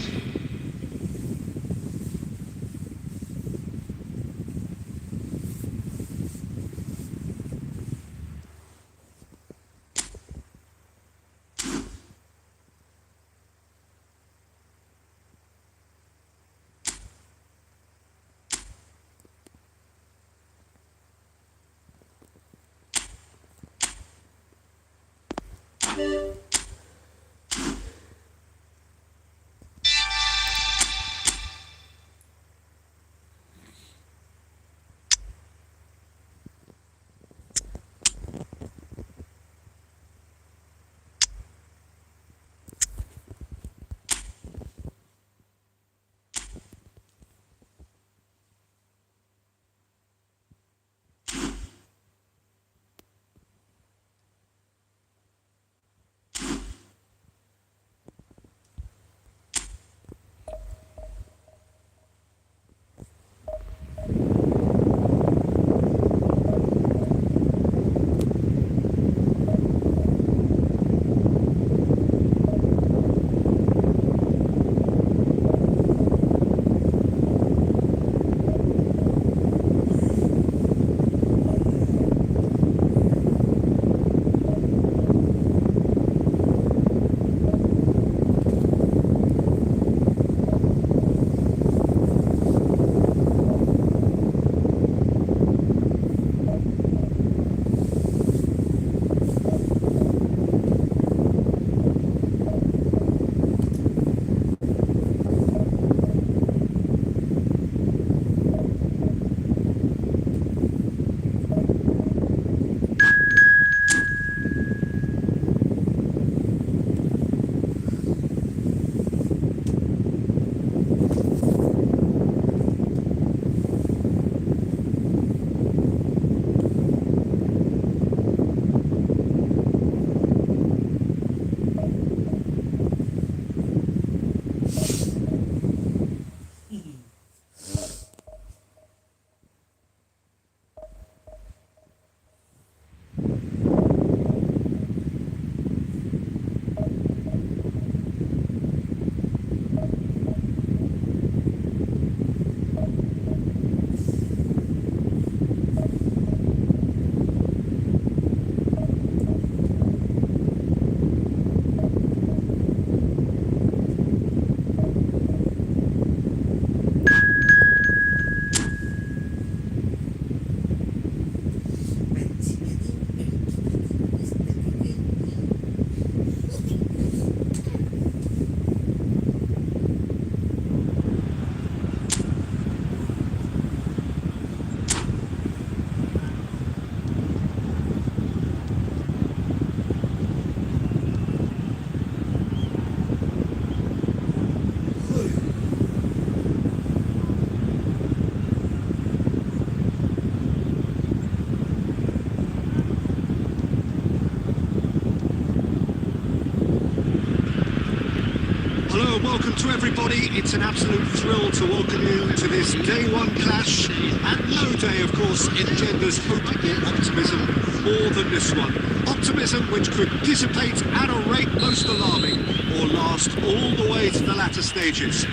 welcome to everybody. It's an absolute thrill to welcome you to this day one clash. And no day, of course, engenders hope or optimism more than this one. Optimism which could dissipate at a rate most alarming or last all the way to the latter stages.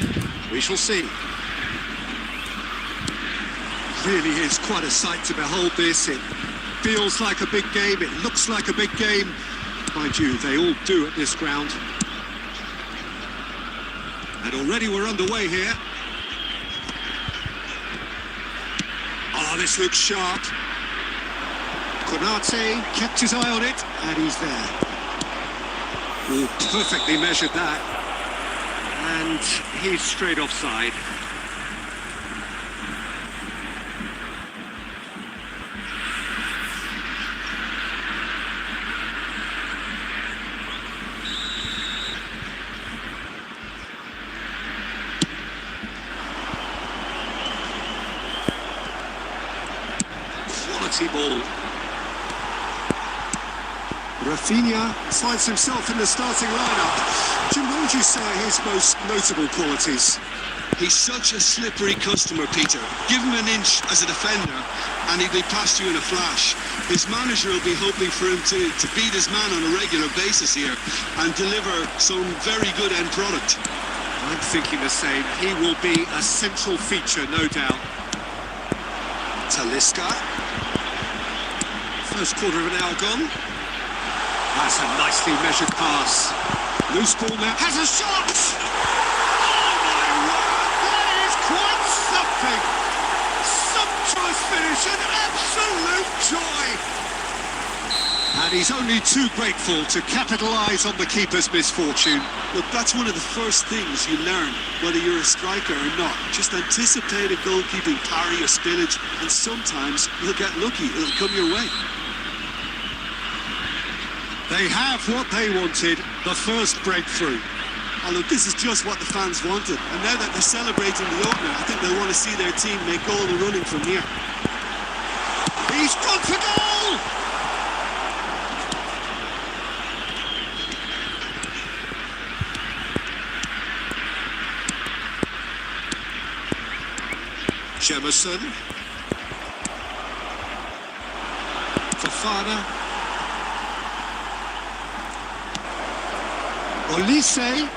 We shall see. Really is quite a sight to behold this. It feels like a big game, it looks like a big game. Mind you, they all do at this ground. And already we're underway here. Oh, this looks sharp. Konate kept his eye on it, and he's there. Oh, perfectly measured that. And he's straight offside. Quality ball. Rafinha finds himself in the starting lineup. Jim, what would you say are his most notable qualities? He's such a slippery customer, Peter. Give him an inch as a defender and he'll be past you in a flash. His manager will be hoping for him to beat his man on a regular basis here and deliver some very good end product. I'm thinking the same. He will be a central feature, no doubt. Talisca. First quarter of an hour gone. That's a nicely measured pass. Loose ball now. Has a shot! Oh my word! That is quite something! Sumptuous finish, an absolute joy! And he's only too grateful to capitalise on the keeper's misfortune. Look, that's one of the first things you learn, whether you're a striker or not. Just anticipate a goalkeeping parry or spillage, and sometimes you'll get lucky. It'll come your way. They have what they wanted, the first breakthrough. Oh, look, this is just what the fans wanted. And now that they're celebrating the opener, I think they want to see their team make all the running from here. He's gone for goal! Jemerson. Fofana. Olise.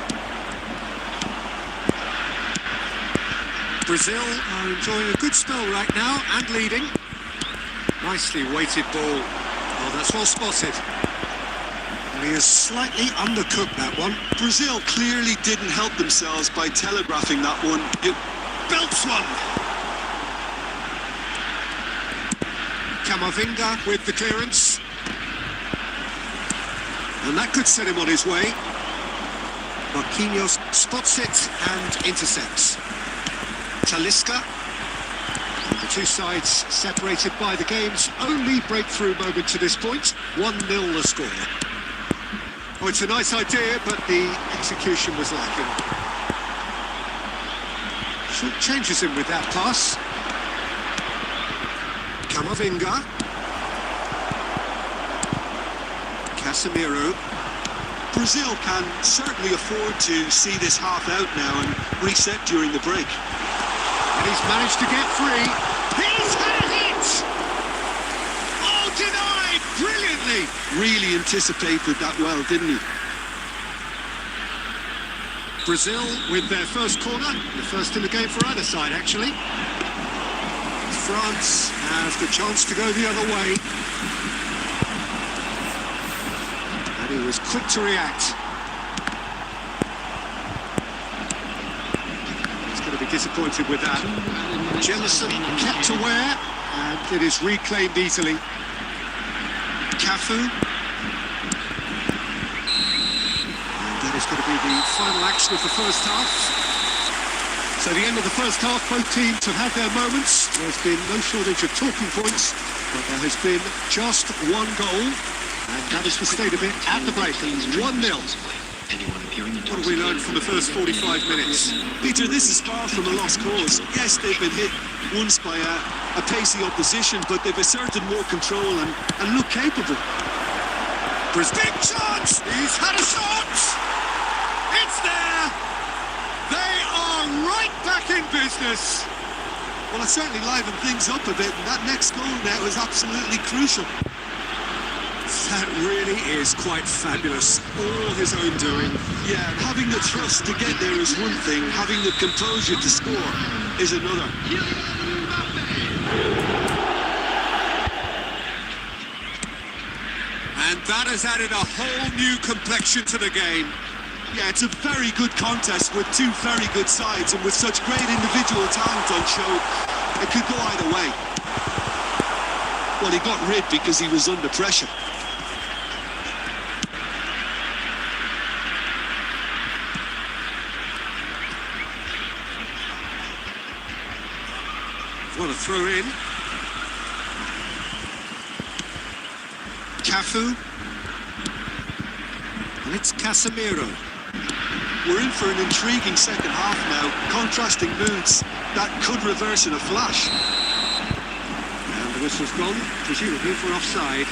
Brazil are enjoying a good spell right now and leading. Nicely weighted ball. Oh, that's well spotted. And he has slightly undercooked that one. Brazil clearly didn't help themselves by telegraphing that one. It Belts one. Camavinga with the clearance. And that could set him on his way. Marquinhos spots it and intercepts. Talisca. And the two sides separated by the game's only breakthrough moment to this point. 1-0 the score. Oh, it's a nice idea, but the execution was lacking. Short changes him with that pass. Camavinga. Casemiro. Brazil can certainly afford to see this half out now and reset during the break. And he's managed to get free. He's had a hit! Oh, denied! Brilliantly! Really anticipated that well, didn't he? Brazil with their first corner. The first in the game for either side, actually. France has the chance to go the other way. And he was quick to react. He's going to be disappointed with that. Jemerson kept aware, and it is reclaimed easily. Cafu. And that is going to be the final action of the first half. So the end of the first half, both teams have had their moments. There's been no shortage of talking points, but there has been just one goal. And that is the state of it at the break. 1-0. What have we learned from the first 45 minutes? Peter, this is far from a lost cause. Yes, they've been hit once by a pacey opposition, but they've asserted more control and look capable. Big chance! He's had a shot! It's there! They are right back in business! Well, it certainly livened things up a bit, and that next goal now is absolutely crucial. That really is quite fabulous. All his own doing. Yeah, having the thrust to get there is one thing, having the composure to score is another. And that has added a whole new complexion to the game. Yeah, it's a very good contest with two very good sides, and with such great individual talent on show, it could go either way. Well, he got rid because he was under pressure. What a throw in. Cafu. And it's Casemiro. We're in for an intriguing second half now. Contrasting moods that could reverse in a flash. And the whistle's gone, presumably for offside.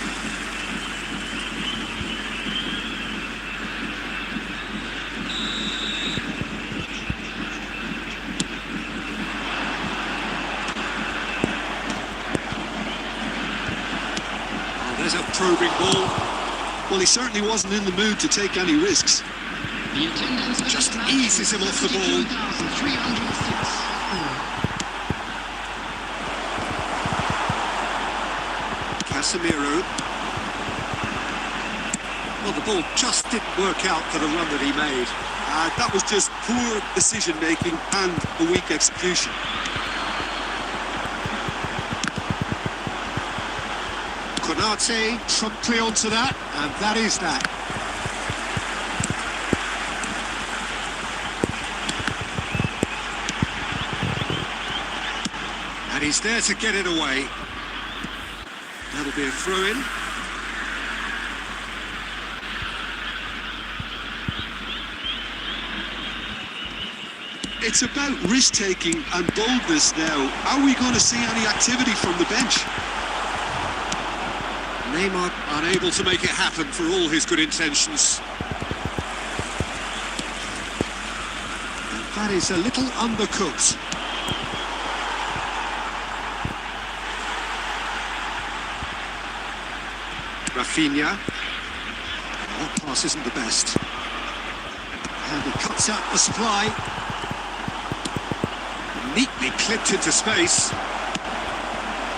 Oh, there's a probing ball. Well, he certainly wasn't in the mood to take any risks. The attendance Just eases him off the ball. 32,306. Casemiro. Well, the ball just didn't work out for the run that he made. That was just poor decision-making and a weak execution. Konate promptly onto that, and that is that. And he's there to get it away. That'll be a throw-in. It's about risk-taking and boldness now. Are we going to see any activity from the bench? Neymar unable to make it happen for all his good intentions. And that is a little undercooked. Rafinha. That pass isn't the best. And he cuts out the supply. Neatly clipped into space.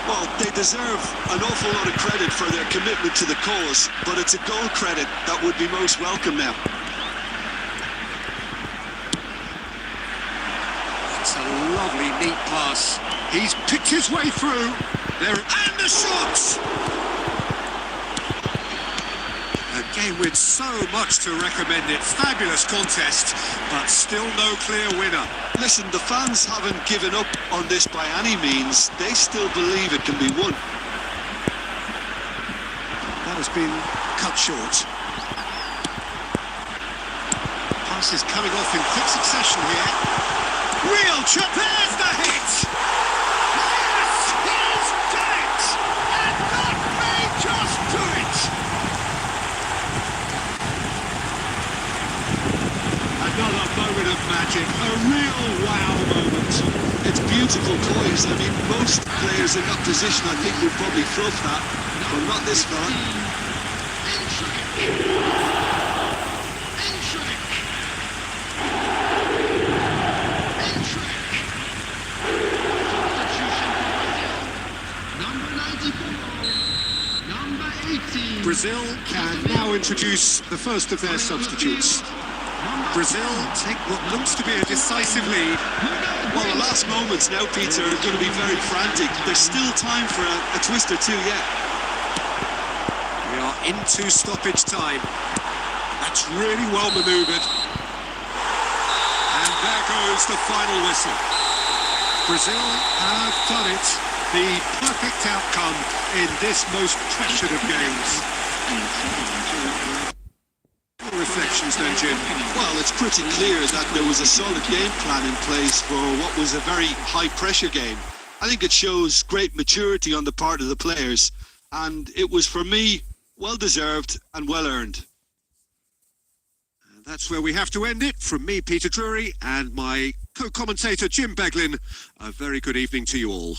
Well, they deserve an awful lot of credit for their commitment to the cause, but it's a goal credit that would be most welcome now. It's a lovely, neat pass. He's picked his way through. There, and the shots! A game with so much to recommend it. Fabulous contest, but still no clear winner. Listen, the fans haven't given up on this by any means. They still believe it can be won. That has been cut short. Passes coming off in quick succession here. Real chop, there's the hit! Yes, he's done it! And that may just do it! Another moment of magic, a real wow moment. It's beautiful poise. I mean, most players in that position, I think, would probably fluff that, but not this far. Number 18. Brazil can now introduce the first of their substitutes. Brazil take what looks to be a decisive lead. Well, the last moments now, Peter, are going to be very frantic. There's still time for a twist or two yet. We are into stoppage time. That's really well manoeuvred. And there goes the final whistle. Brazil have done it. The perfect outcome in this most pressured of games. Reflections then, Jim. Well, it's pretty clear that there was a solid game plan in place for what was a very high-pressure game. I think it shows great maturity on the part of the players, and it was, for me, well-deserved and well-earned. And that's where we have to end it. From me, Peter Drury, and my co-commentator, Jim Beglin, a very good evening to you all.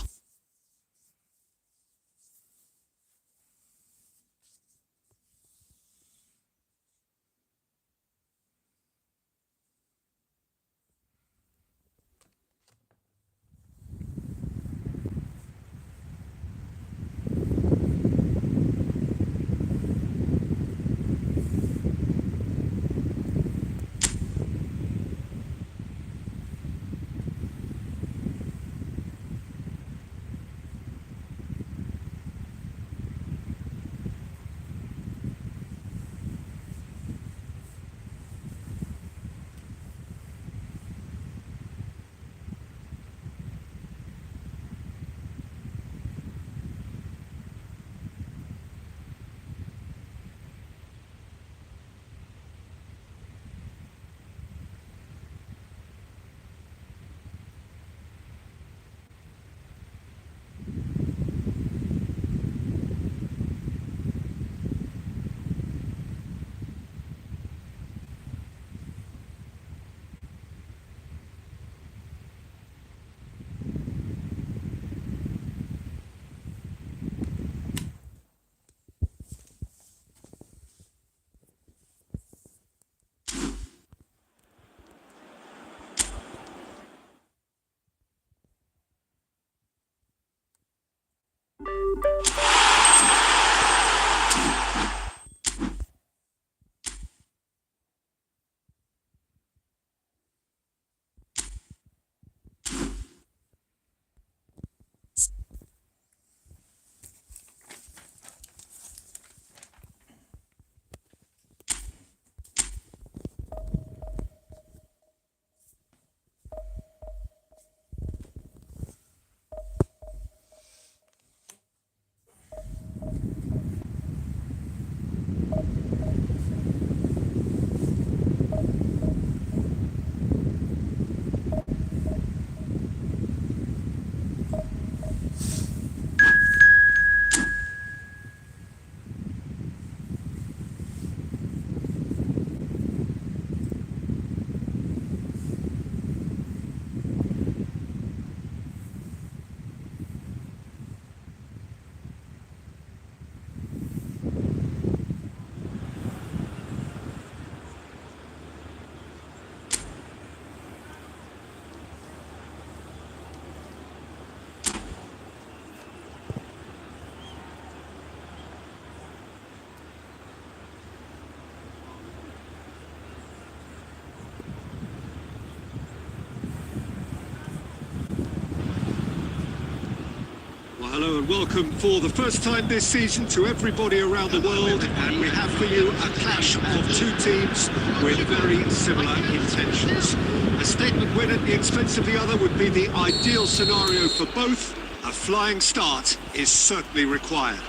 Hello and welcome for the first time this season to everybody around the world, and we have for you a clash of two teams with very similar intentions. A statement win at the expense of the other would be the ideal scenario for both. A flying start is certainly required.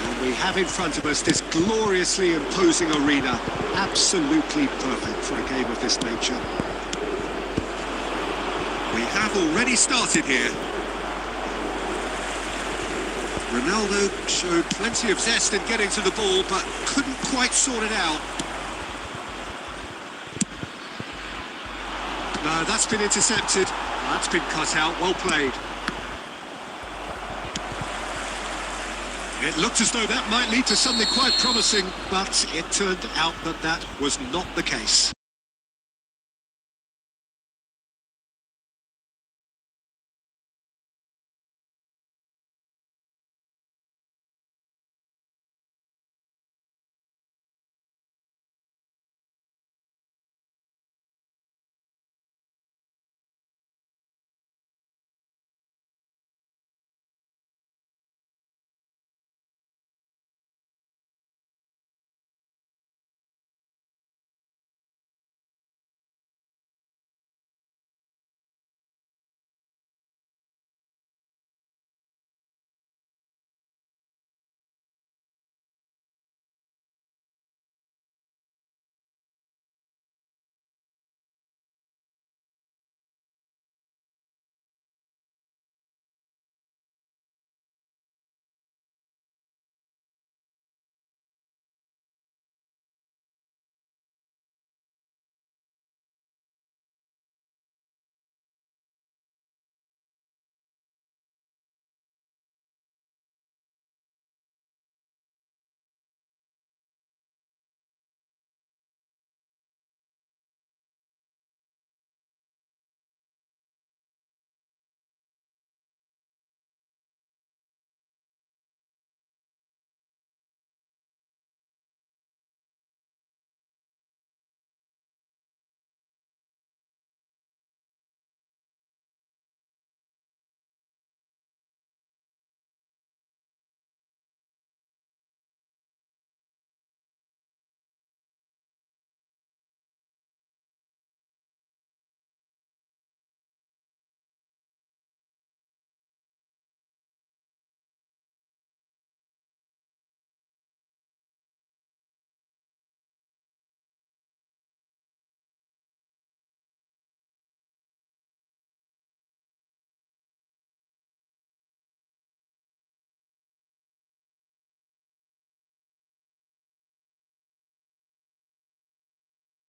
And we have in front of us this gloriously imposing arena, absolutely perfect for a game of this nature. We have already started here. Ronaldo showed plenty of zest in getting to the ball, but couldn't quite sort it out. No, that's been intercepted. That's been cut out. Well played. It looked as though that might lead to something quite promising, but it turned out that that was not the case.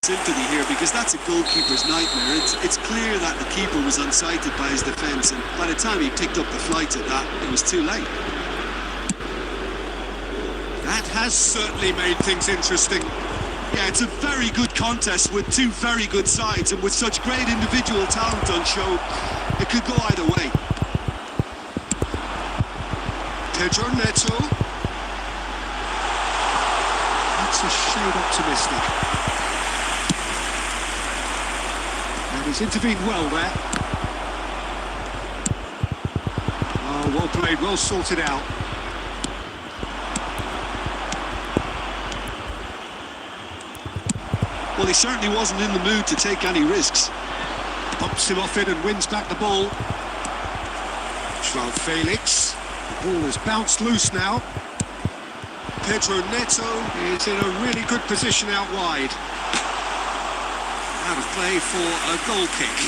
Sympathy here, because that's a goalkeeper's nightmare. It's clear that the keeper was unsighted by his defence, and by the time he picked up the flight at that, it was too late. That has certainly made things interesting. Yeah, it's a very good contest with two very good sides, and with such great individual talent on show, it could go either way. Pedro Neto. That's a shade optimistic. And he's intervened well there. Oh, well played, well sorted out. Well, he certainly wasn't in the mood to take any risks. Bumps him off it and wins back the ball. João Felix. The ball has bounced loose now. Pedro Neto is in a really good position out wide. Out of play for a goal kick.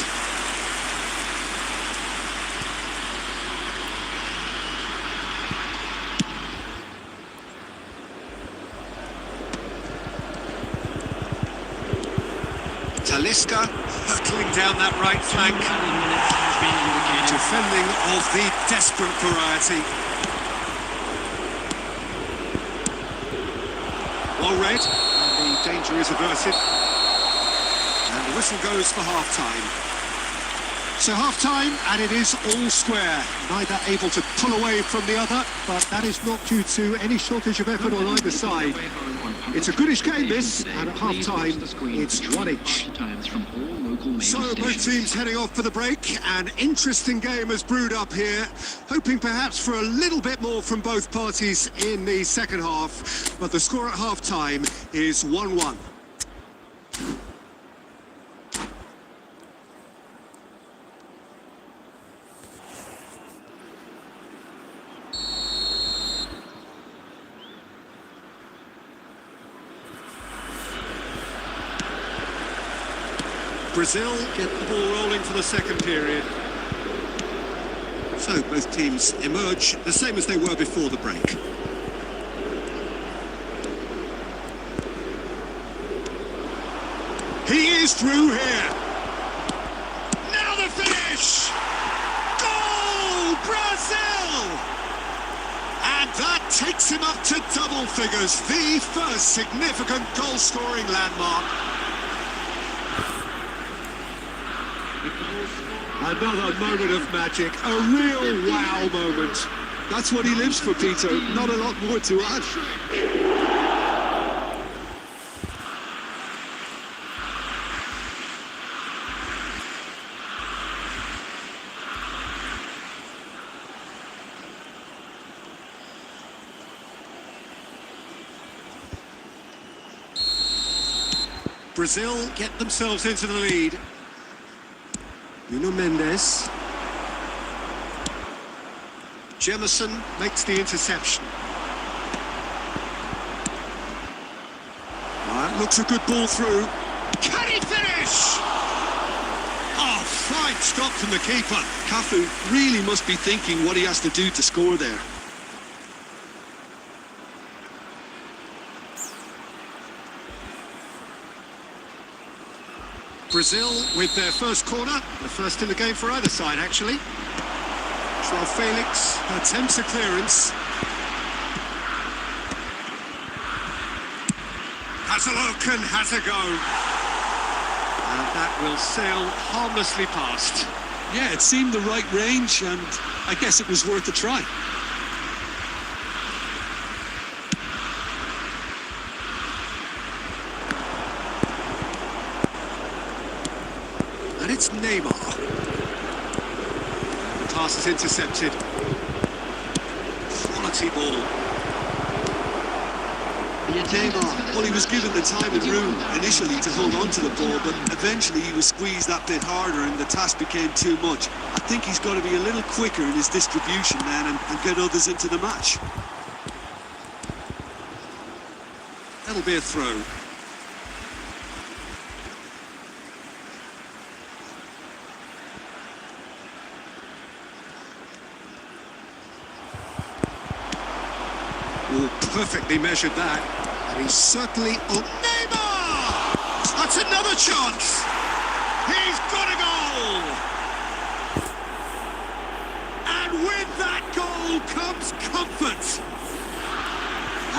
Talisca hurtling down that right flank. Defending of the desperate variety. Well read, and the danger is averted. And the whistle goes for half-time. So half-time, and it is all square. Neither able to pull away from the other, but that is not due to any shortage of effort on either side. It's a goodish game, this, and at half-time, it's one each. So both teams heading off for the break. An interesting game has brewed up here, hoping perhaps for a little bit more from both parties in the second half, but the score at half-time is 1-1. Brazil get the ball rolling for the second period. So both teams emerge the same as they were before the break. He is through here. Now the finish! Goal, Brazil! And that takes him up to double figures, the first significant goal-scoring landmark. Another moment of magic, a real wow moment. That's what he lives for, Peter. Not a lot more to add. Brazil get themselves into the lead. Nuno Mendes. Jemison makes the interception. That looks a good ball through. Can he finish? Oh, fine stop from the keeper. Cafu really must be thinking what he has to do to score there. Brazil with their first corner, the first in the game for either side actually. João Felix attempts a clearance. Has a look and has a go. And that will sail harmlessly past. Yeah, it seemed the right range, and I guess it was worth a try. And it's Neymar. The pass is intercepted. Quality ball. Well, he was given the time and room initially to hold on to the ball, but eventually he was squeezed that bit harder and the task became too much. I think he's got to be a little quicker in his distribution then and get others into the match. That'll be a throw. Oh, perfectly measured that. And he's certainly... Oh, Neymar! That's another chance! He's got a goal! And with that goal comes comfort.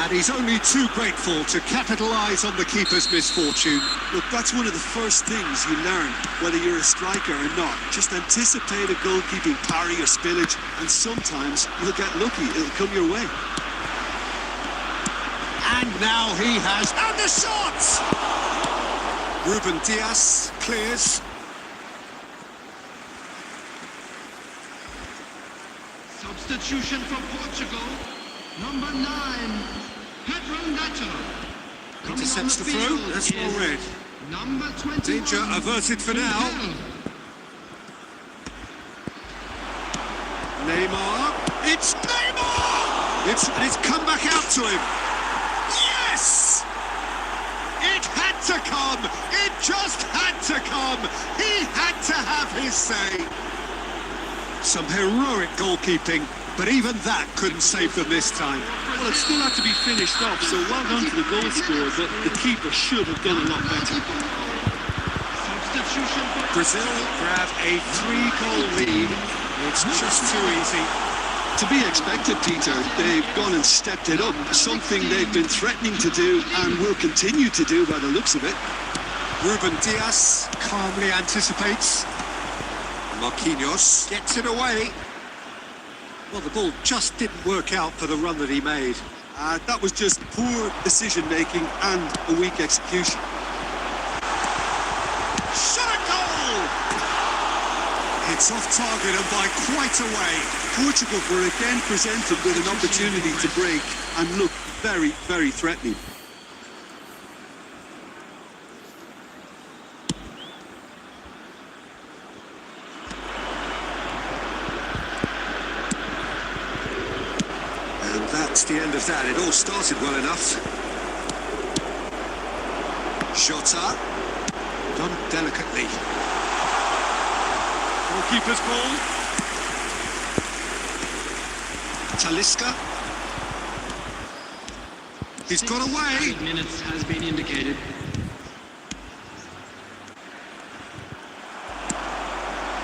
And he's only too grateful to capitalise on the keeper's misfortune. Look, that's one of the first things you learn, whether you're a striker or not. Just anticipate a goalkeeping parry or spillage, and sometimes you'll get lucky. It'll come your way. And now he has... And the shot! Ruben Dias clears. Substitution for Portugal, number 9, Pedro Neto. Intercepts the throw, that's no red. Number 21. Danger averted for now. Neymar. It's Neymar! It's come back out to him. Yes! It had to come! It just had to come! He had to have his say. Some heroic goalkeeping, but even that couldn't save them this time. Well, it still had to be finished off, so well done to the goal scorer, but the keeper should have done a lot better. Substitution for Brazil grab a 3-goal lead. It's just too easy. To be expected, Peter. They've gone and stepped it up, something they've been threatening to do and will continue to do by the looks of it. Ruben Dias calmly anticipates. Marquinhos gets it away. Well, the ball just didn't work out for the run that he made. That was just poor decision-making and a weak execution. Shot a goal! It's off target and by quite a way. Portugal were again presented with an opportunity to break and look very, very threatening. That's the end of that. It all started well enough. Jota. Done delicately. Goalkeeper's ball. Talisca. He's got away. 8 minutes has been indicated.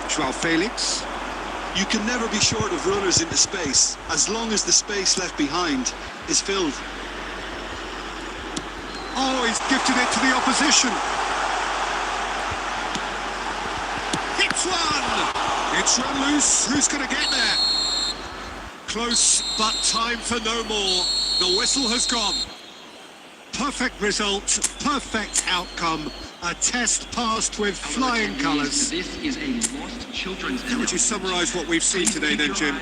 Joao Felix. You can never be short of runners into space, as long as the space left behind is filled. Oh, he's gifted it to the opposition. Hits one! It's run loose. Who's going to get there? Close, but time for no more. The whistle has gone. Perfect result, perfect outcome. A test passed with flying colours. This is a lost children's. How would you summarise what we've seen today then, Jim?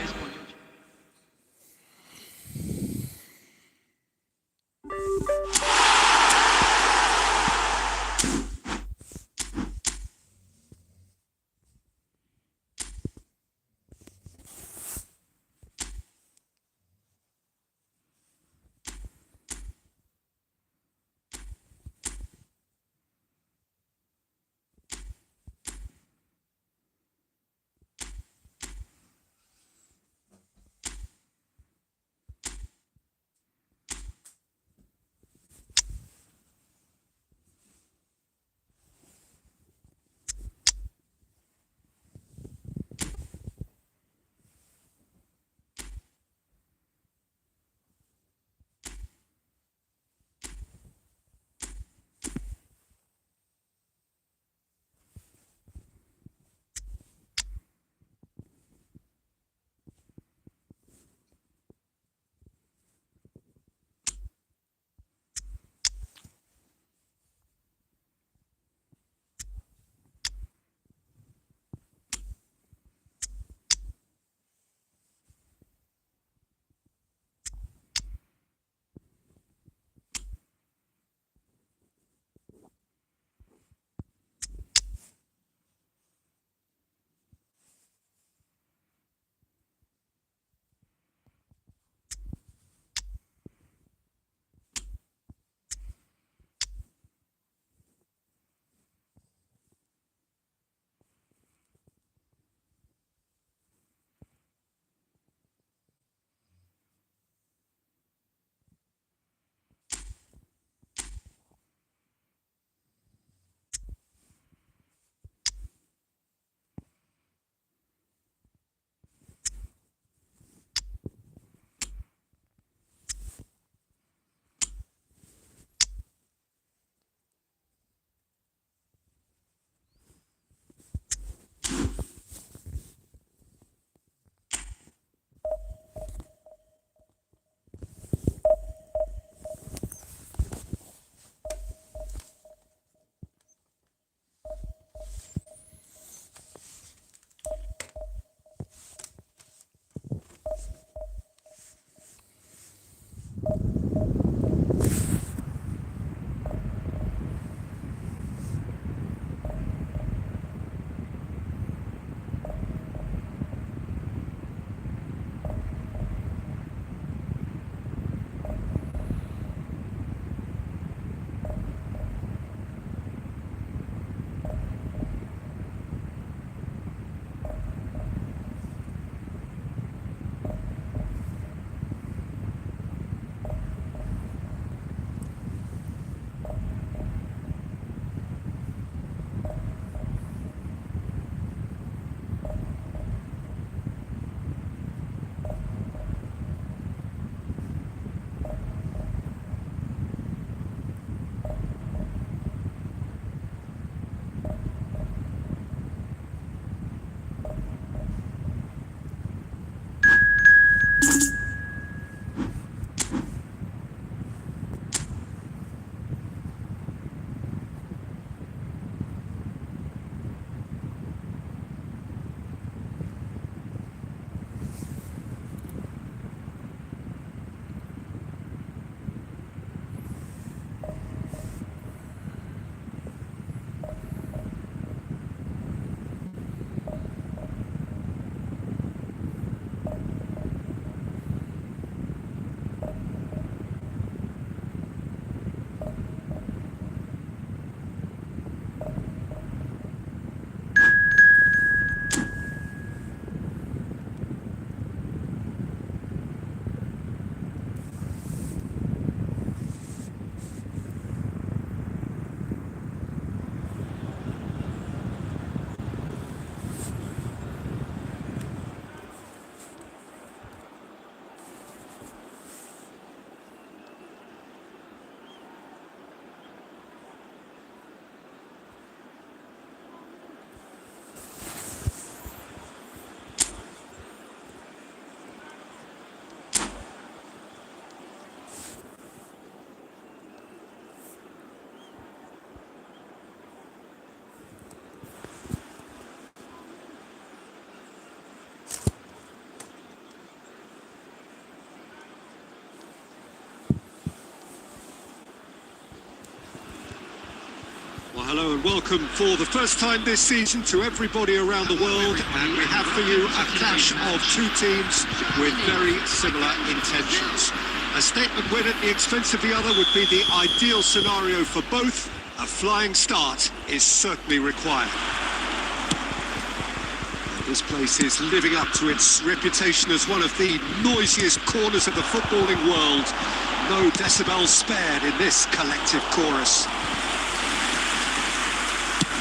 Hello and welcome for the first time this season to everybody around the world, and we have for you a clash of two teams with very similar intentions. A statement win at the expense of the other would be the ideal scenario for both. A flying start is certainly required. This place is living up to its reputation as one of the noisiest corners of the footballing world. No decibels spared in this collective chorus.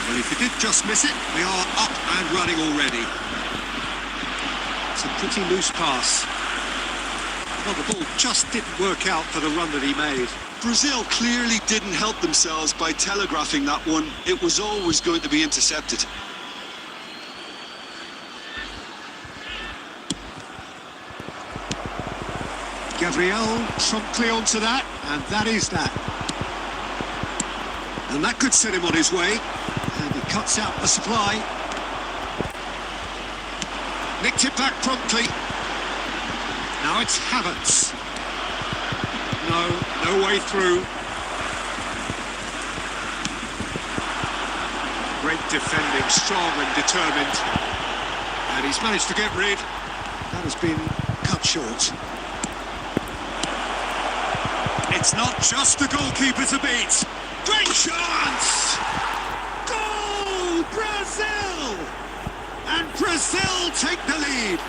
Well, if you did just miss it, we are up and running already. It's a pretty loose pass. Well, the ball just didn't work out for the run that he made. Brazil clearly didn't help themselves by telegraphing that one. It was always going to be intercepted. Gabriel promptly onto that, and that is that. And that could set him on his way. And he cuts out the supply. Nicked it back promptly. Now it's Havertz. No way through. Great defending, strong and determined. And he's managed to get rid. That has been cut short. It's not just the goalkeeper to beat. Great chance! Goal! Brazil! And Brazil take the lead.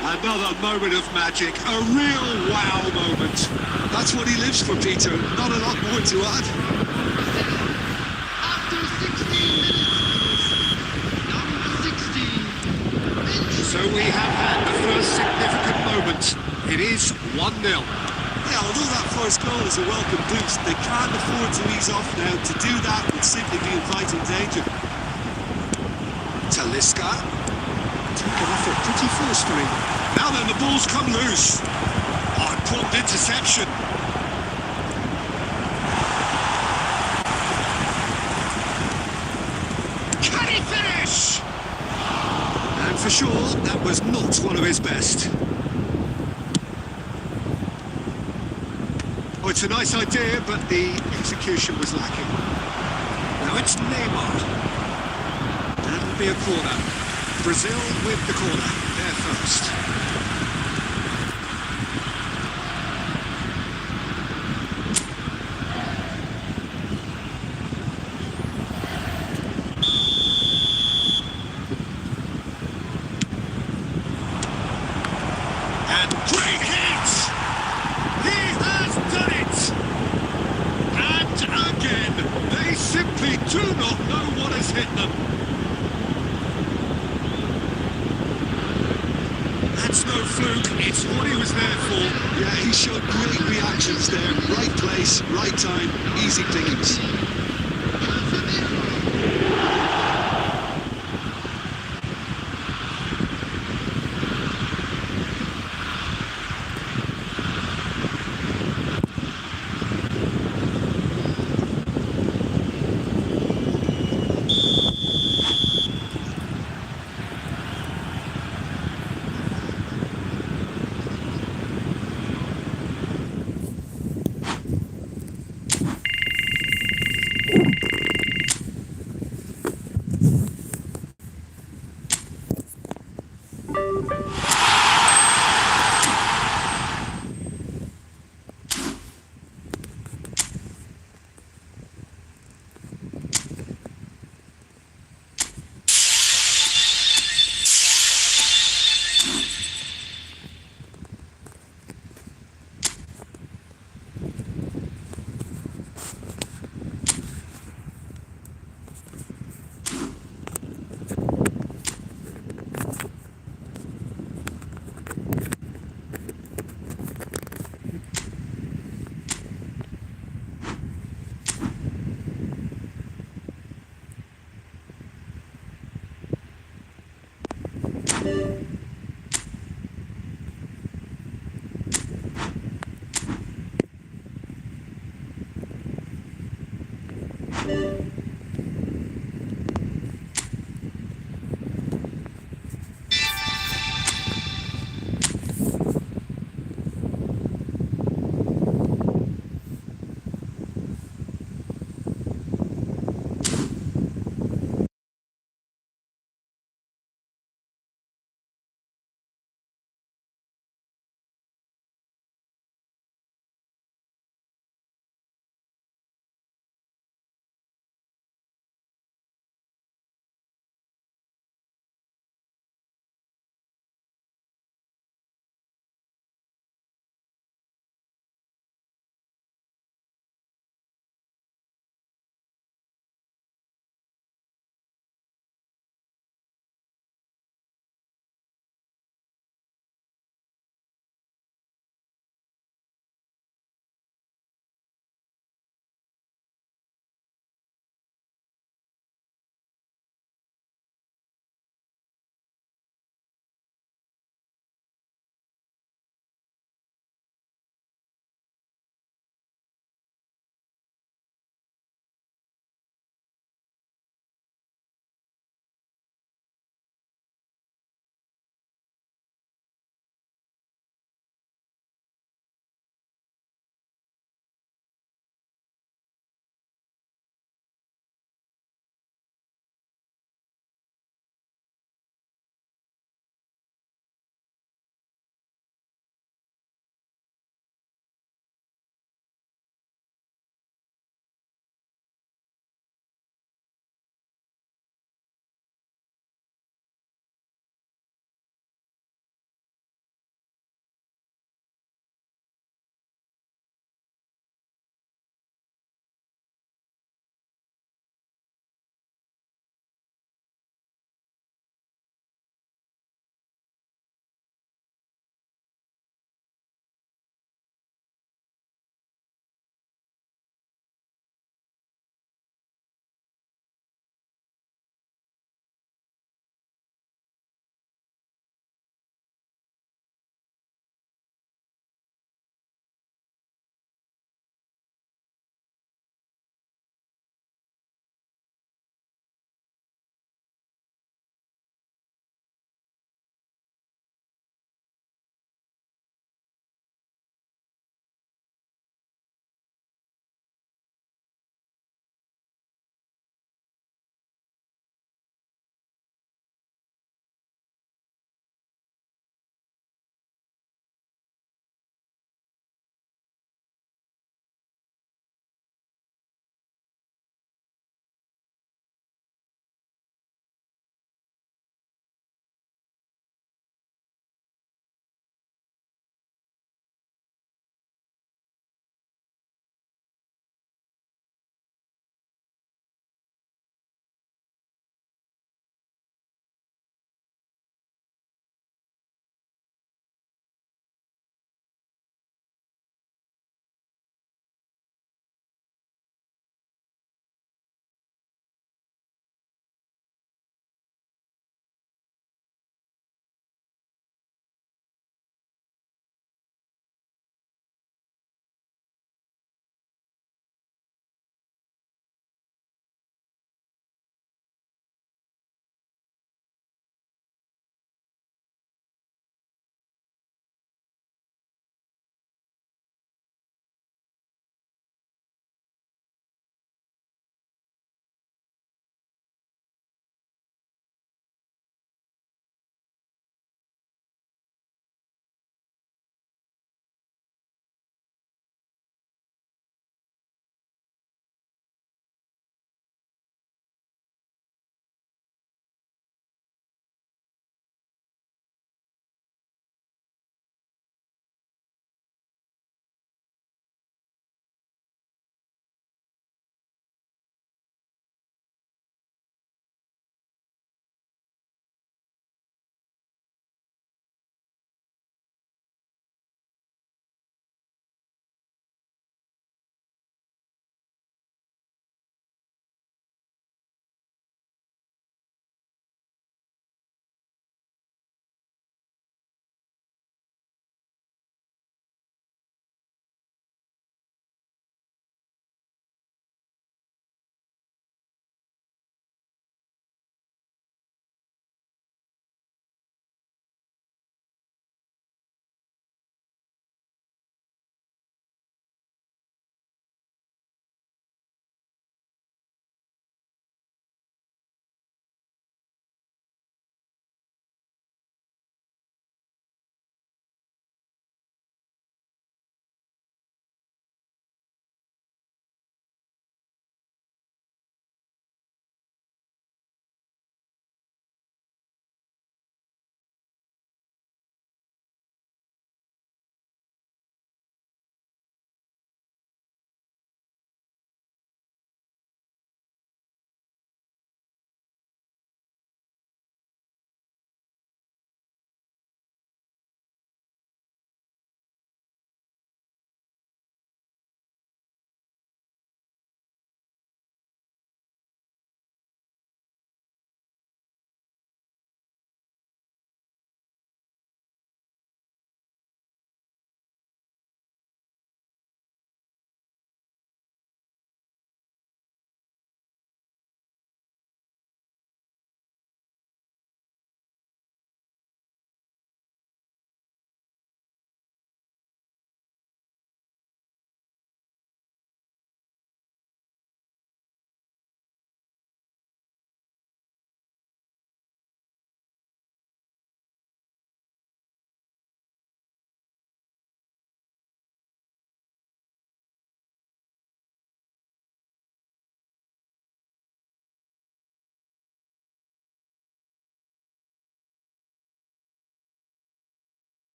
Another moment of magic, a real wow moment. That's what he lives for, Peter. Not a lot more to add. After 16 minutes, number 16. So we have had the first significant moment. It is 1-0. Yeah, although that first goal is a welcome boost, they can't afford to ease off now. To do that would simply be inviting danger. Talisca. Taken off it pretty forcefully. Now then, the ball's come loose. Oh, important interception. Can he finish? And for sure, that was not one of his best. Oh, it's a nice idea, but the execution was lacking. Now it's Neymar. That'll be a corner. Brazil with the corner. They're first. And great hit! He has done it! And again, they simply do not know what has hit them. That's no fluke, it's what he was there for. Yeah, he showed great reactions there. Right place, right time, easy pickings.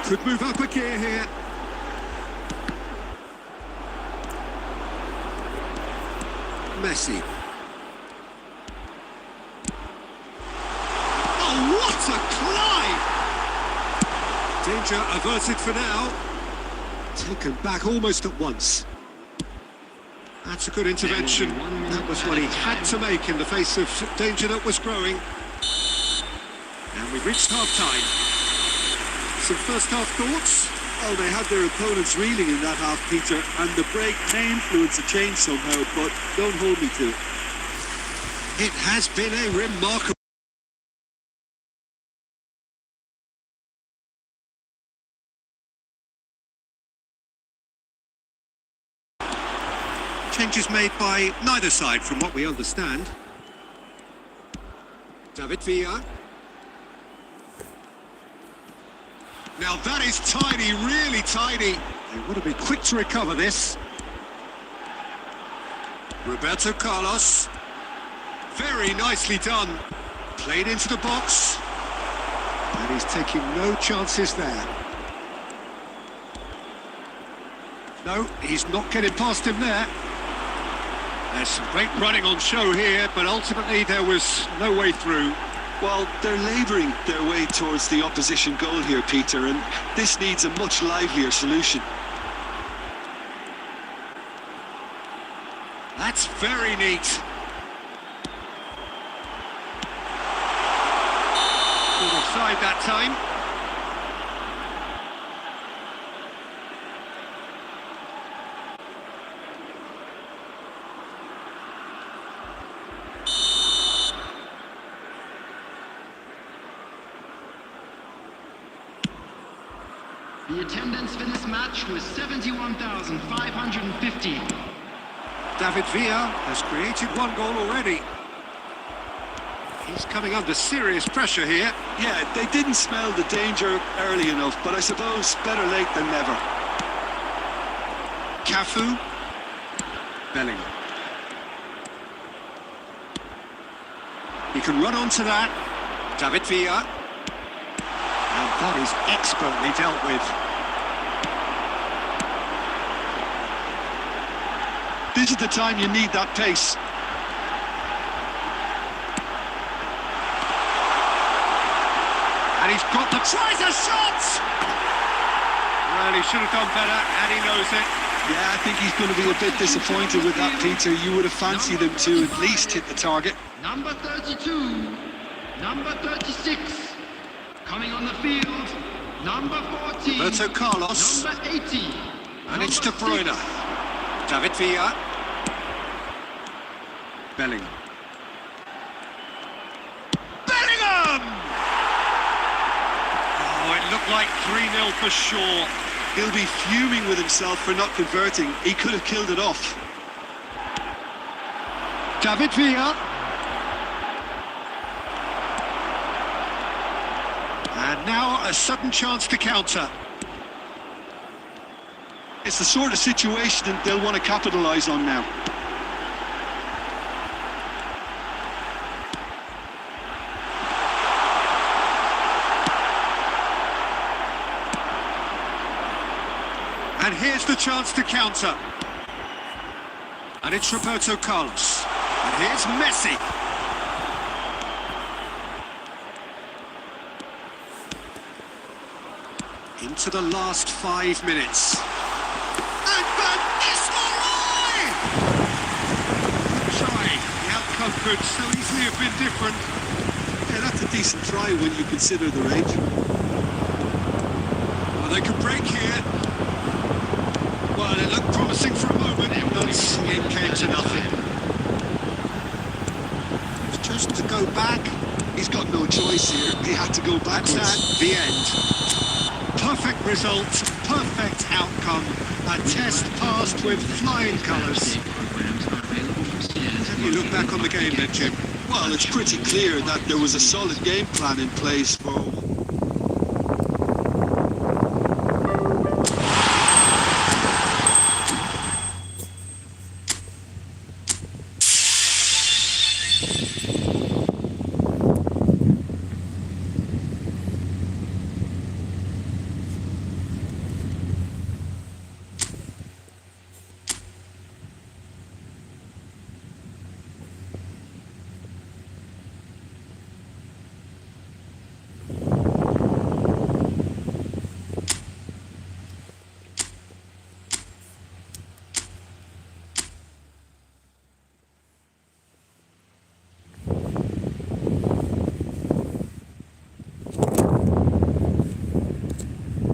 Could move up a gear here. Messi. Oh, what a climb! Danger averted for now. Taken back almost at once. That's a good intervention. That was what he had to make in the face of danger that was growing. And we've reached half-time. Some first-half thoughts? Oh, they had their opponents reeling in that half, Peter, and the break may influence a change somehow, but don't hold me to it. It has been a remarkable... Changes made by neither side from what we understand. David Villa. Now that is tidy, really tidy. They want to be quick to recover this. Roberto Carlos. Very nicely done. Played into the box. And he's taking no chances there. No, he's not getting past him there. There's some great running on show here, but ultimately there was no way through. Well, they're labouring their way towards the opposition goal here, Peter, and this needs a much livelier solution. That's very neat. Good offside that time. The attendance for this match was 71,550. David Villa has created one goal already. He's coming under serious pressure here. Yeah, they didn't smell the danger early enough, but I suppose better late than never. Cafu. Bellingham. He can run onto that. David Villa. And that is expertly dealt with. This is the time you need that pace. And he's got the... Tries a shot! Well, he should have done better, and he knows it. Yeah, I think he's going to be a bit disappointed with that, Peter. You would have fancied him to at least hit the target. Number 32, number 36, coming on the field, number 14, Roberto Carlos. number 80, And it's De Bruyne. David Villa. Bellingham. Bellingham! Oh, it looked like 3-0 for sure. He'll be fuming with himself for not converting. He could have killed it off. David Villa. And now a sudden chance to counter. It's the sort of situation that they'll want to capitalise on now. And here's the chance to counter. And it's Roberto Carlos. And here's Messi. Into the last 5 minutes. And Van Nistelrooy! Good try. The outcome could so easily have been different. Yeah, that's a decent try when you consider the range. Well, they could break here. Well, it looked promising for a moment, but it came to nothing. It's just to go back. He's got no choice here. He had to go backwards. That's at the end. Perfect result, perfect outcome. A test passed with flying colours. How do you look back on the game then, Jim? Well, it's pretty clear that there was a solid game plan in place for